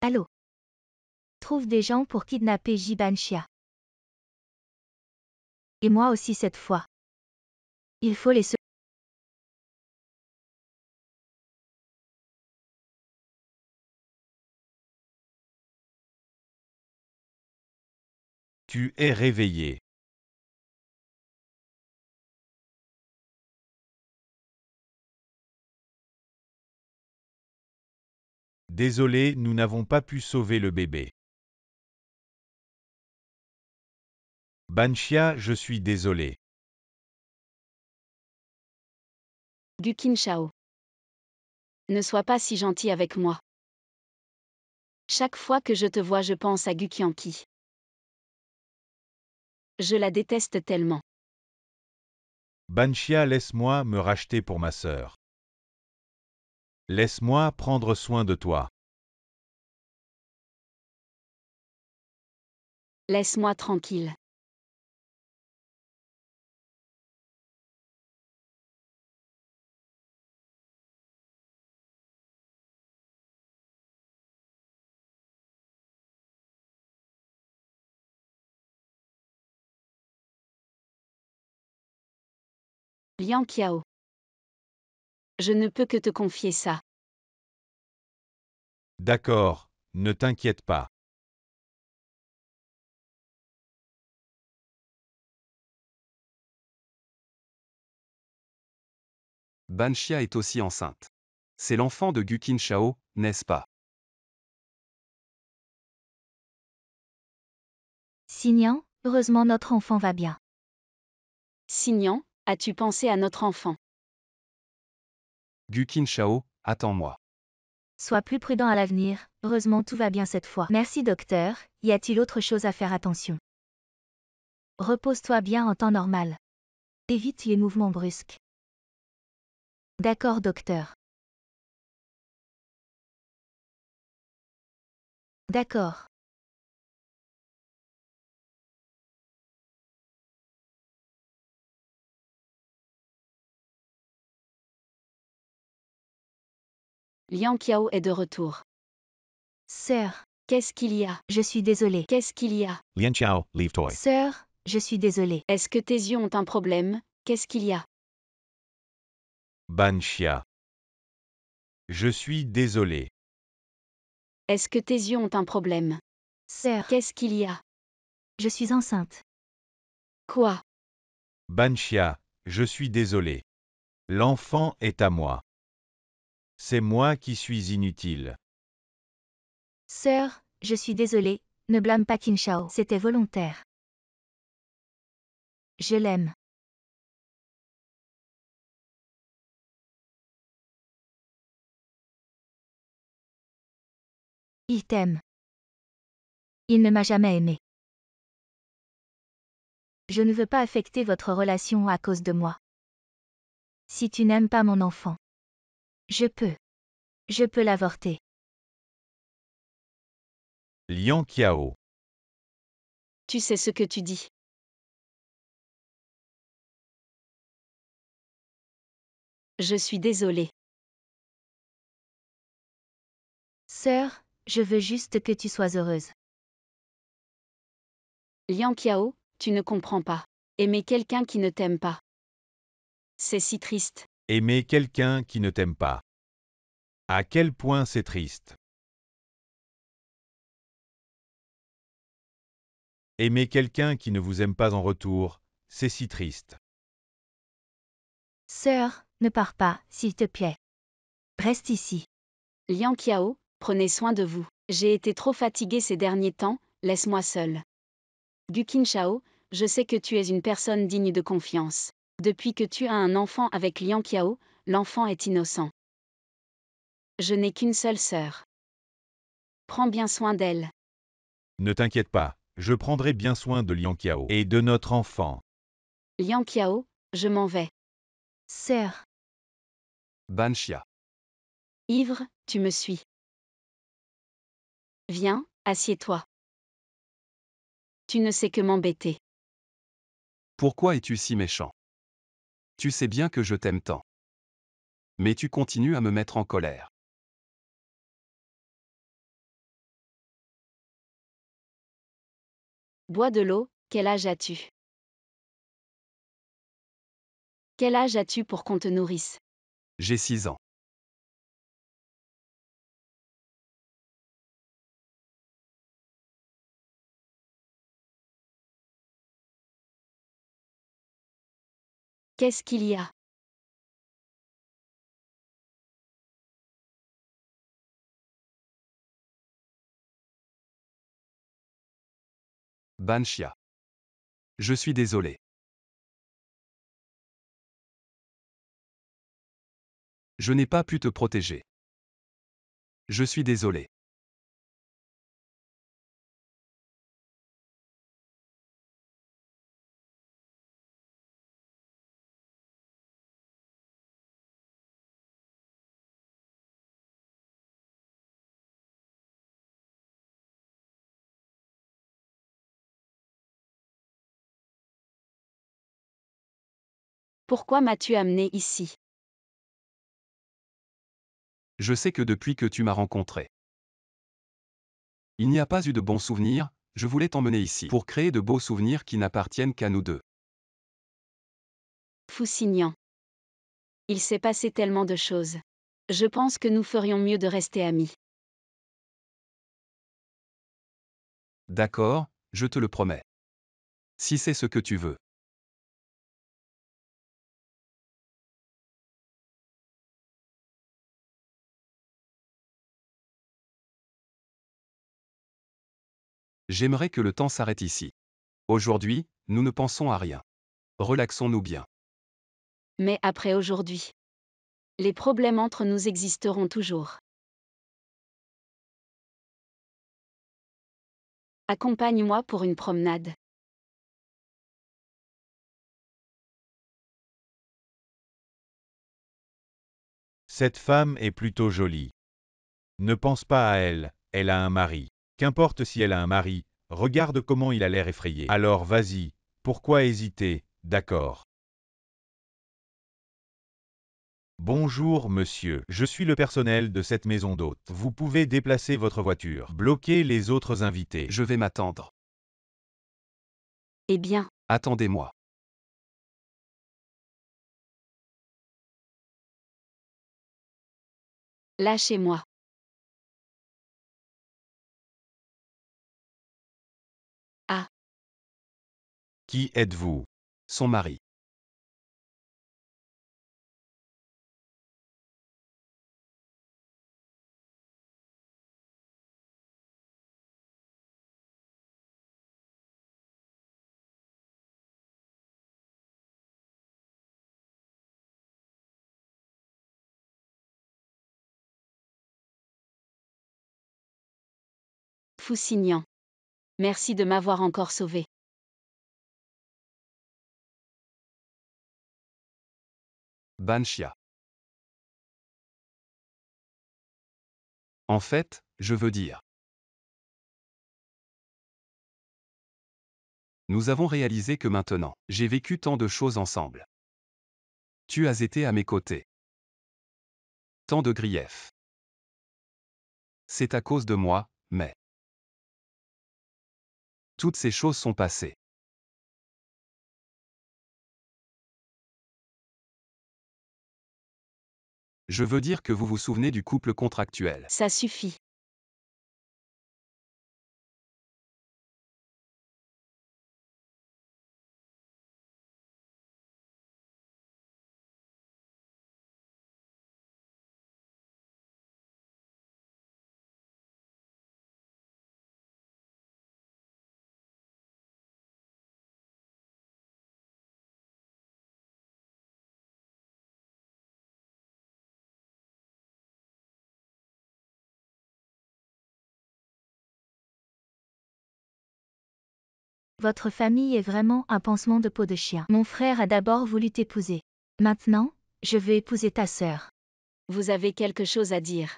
Allô? Trouve des gens pour kidnapper Jibanxia. Et moi aussi cette fois. Il faut les secourir. Tu es réveillé. Désolé, nous n'avons pas pu sauver le bébé. Banxia, je suis désolé. Du Qin Shao. Ne sois pas si gentil avec moi. Chaque fois que je te vois, je pense à Gu Qianqi. Je la déteste tellement. Banxia, laisse-moi me racheter pour ma sœur. Laisse-moi prendre soin de toi. Laisse-moi tranquille. Liang Qiao. Je ne peux que te confier ça. D'accord, ne t'inquiète pas. Banxia est aussi enceinte. C'est l'enfant de Guqin Shao, n'est-ce pas? Signan, heureusement notre enfant va bien. Signan, as-tu pensé à notre enfant? Guqin Shao, attends-moi. Sois plus prudent à l'avenir, heureusement tout va bien cette fois. Merci docteur, y a-t-il autre chose à faire attention? Repose-toi bien en temps normal. Évite les mouvements brusques. D'accord docteur. D'accord. Liang Qiao est de retour. Sœur, Qu'est-ce qu'il y a? je suis désolée. Qu'est-ce qu'il y a? Lian Qiao, leave toy. Sœur, je suis désolée. Est-ce que tes yeux ont un problème? Qu'est-ce qu'il y a? Banxia. Je suis désolé. Est-ce que tes yeux ont un problème? Sœur, Qu'est-ce qu'il y a? je suis enceinte. Quoi? Banxia, je suis désolé. L'enfant est à moi. C'est moi qui suis inutile. Sœur, je suis désolée, ne blâme pas Qin Shao. C'était volontaire. Je l'aime. Il t'aime. Il ne m'a jamais aimé. Je ne veux pas affecter votre relation à cause de moi. Si tu n'aimes pas mon enfant, je peux. Je peux l'avorter. Lian Qiao. Tu sais ce que tu dis. Je suis désolée. Sœur, je veux juste que tu sois heureuse. Liang Qiao, tu ne comprends pas. Aimer quelqu'un qui ne t'aime pas. C'est si triste. Aimer quelqu'un qui ne t'aime pas. À quel point c'est triste. Aimer quelqu'un qui ne vous aime pas en retour, c'est si triste. Sœur, ne pars pas, s'il te plaît. Reste ici. Liang Qiao, prenez soin de vous. J'ai été trop fatiguée ces derniers temps, laisse-moi seule. Guqin Shao, je sais que tu es une personne digne de confiance. Depuis que tu as un enfant avec Liang Qiao, l'enfant est innocent. Je n'ai qu'une seule sœur. Prends bien soin d'elle. Ne t'inquiète pas, je prendrai bien soin de Lian Qiao et de notre enfant. Liang Qiao, je m'en vais. Sœur, Banxia. Ivre, tu me suis. Viens, assieds-toi. Tu ne sais que m'embêter. Pourquoi es-tu si méchant? Tu sais bien que je t'aime tant. Mais tu continues à me mettre en colère. Bois de l'eau, quel âge as-tu? Quel âge as-tu pour qu'on te nourrisse? J'ai 6 ans. Qu'est-ce qu'il y a? Banxia. Je suis désolé. Je n'ai pas pu te protéger. Je suis désolé. Pourquoi m'as-tu amené ici? Je sais que depuis que tu m'as rencontré, il n'y a pas eu de bons souvenirs, je voulais t'emmener ici pour créer de beaux souvenirs qui n'appartiennent qu'à nous deux. Foussinian. Il s'est passé tellement de choses. Je pense que nous ferions mieux de rester amis. D'accord, je te le promets. Si c'est ce que tu veux. J'aimerais que le temps s'arrête ici. Aujourd'hui, nous ne pensons à rien. Relaxons-nous bien. Mais après aujourd'hui, les problèmes entre nous existeront toujours. Accompagne-moi pour une promenade. Cette femme est plutôt jolie. Ne pense pas à elle, elle a un mari. Qu'importe si elle a un mari, regarde comment il a l'air effrayé. Alors vas-y, pourquoi hésiter, d'accord. Bonjour monsieur, je suis le personnel de cette maison d'hôtes. Vous pouvez déplacer votre voiture. Bloquez les autres invités. Je vais m'attendre. Eh bien, Attendez-moi. lâchez-moi. Ah, Qui êtes-vous? Son mari. Foussinian. Merci de m'avoir encore sauvé. Banshia. En fait, je veux dire. Nous avons réalisé que maintenant, j'ai vécu tant de choses ensemble. Tu as été à mes côtés. Tant de griefs. C'est à cause de moi, mais toutes ces choses sont passées. Je veux dire que vous vous souvenez du couple contractuel. Ça suffit. Votre famille est vraiment un pansement de peau de chien. Mon frère a d'abord voulu t'épouser. Maintenant, je veux épouser ta sœur. Vous avez quelque chose à dire.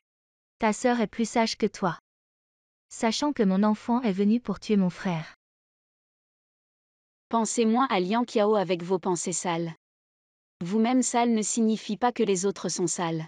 Ta sœur est plus sage que toi. Sachant que mon enfant est venu pour tuer mon frère. Pensez moins à Liang Qiao avec vos pensées sales. Vous-même sale ne signifie pas que les autres sont sales.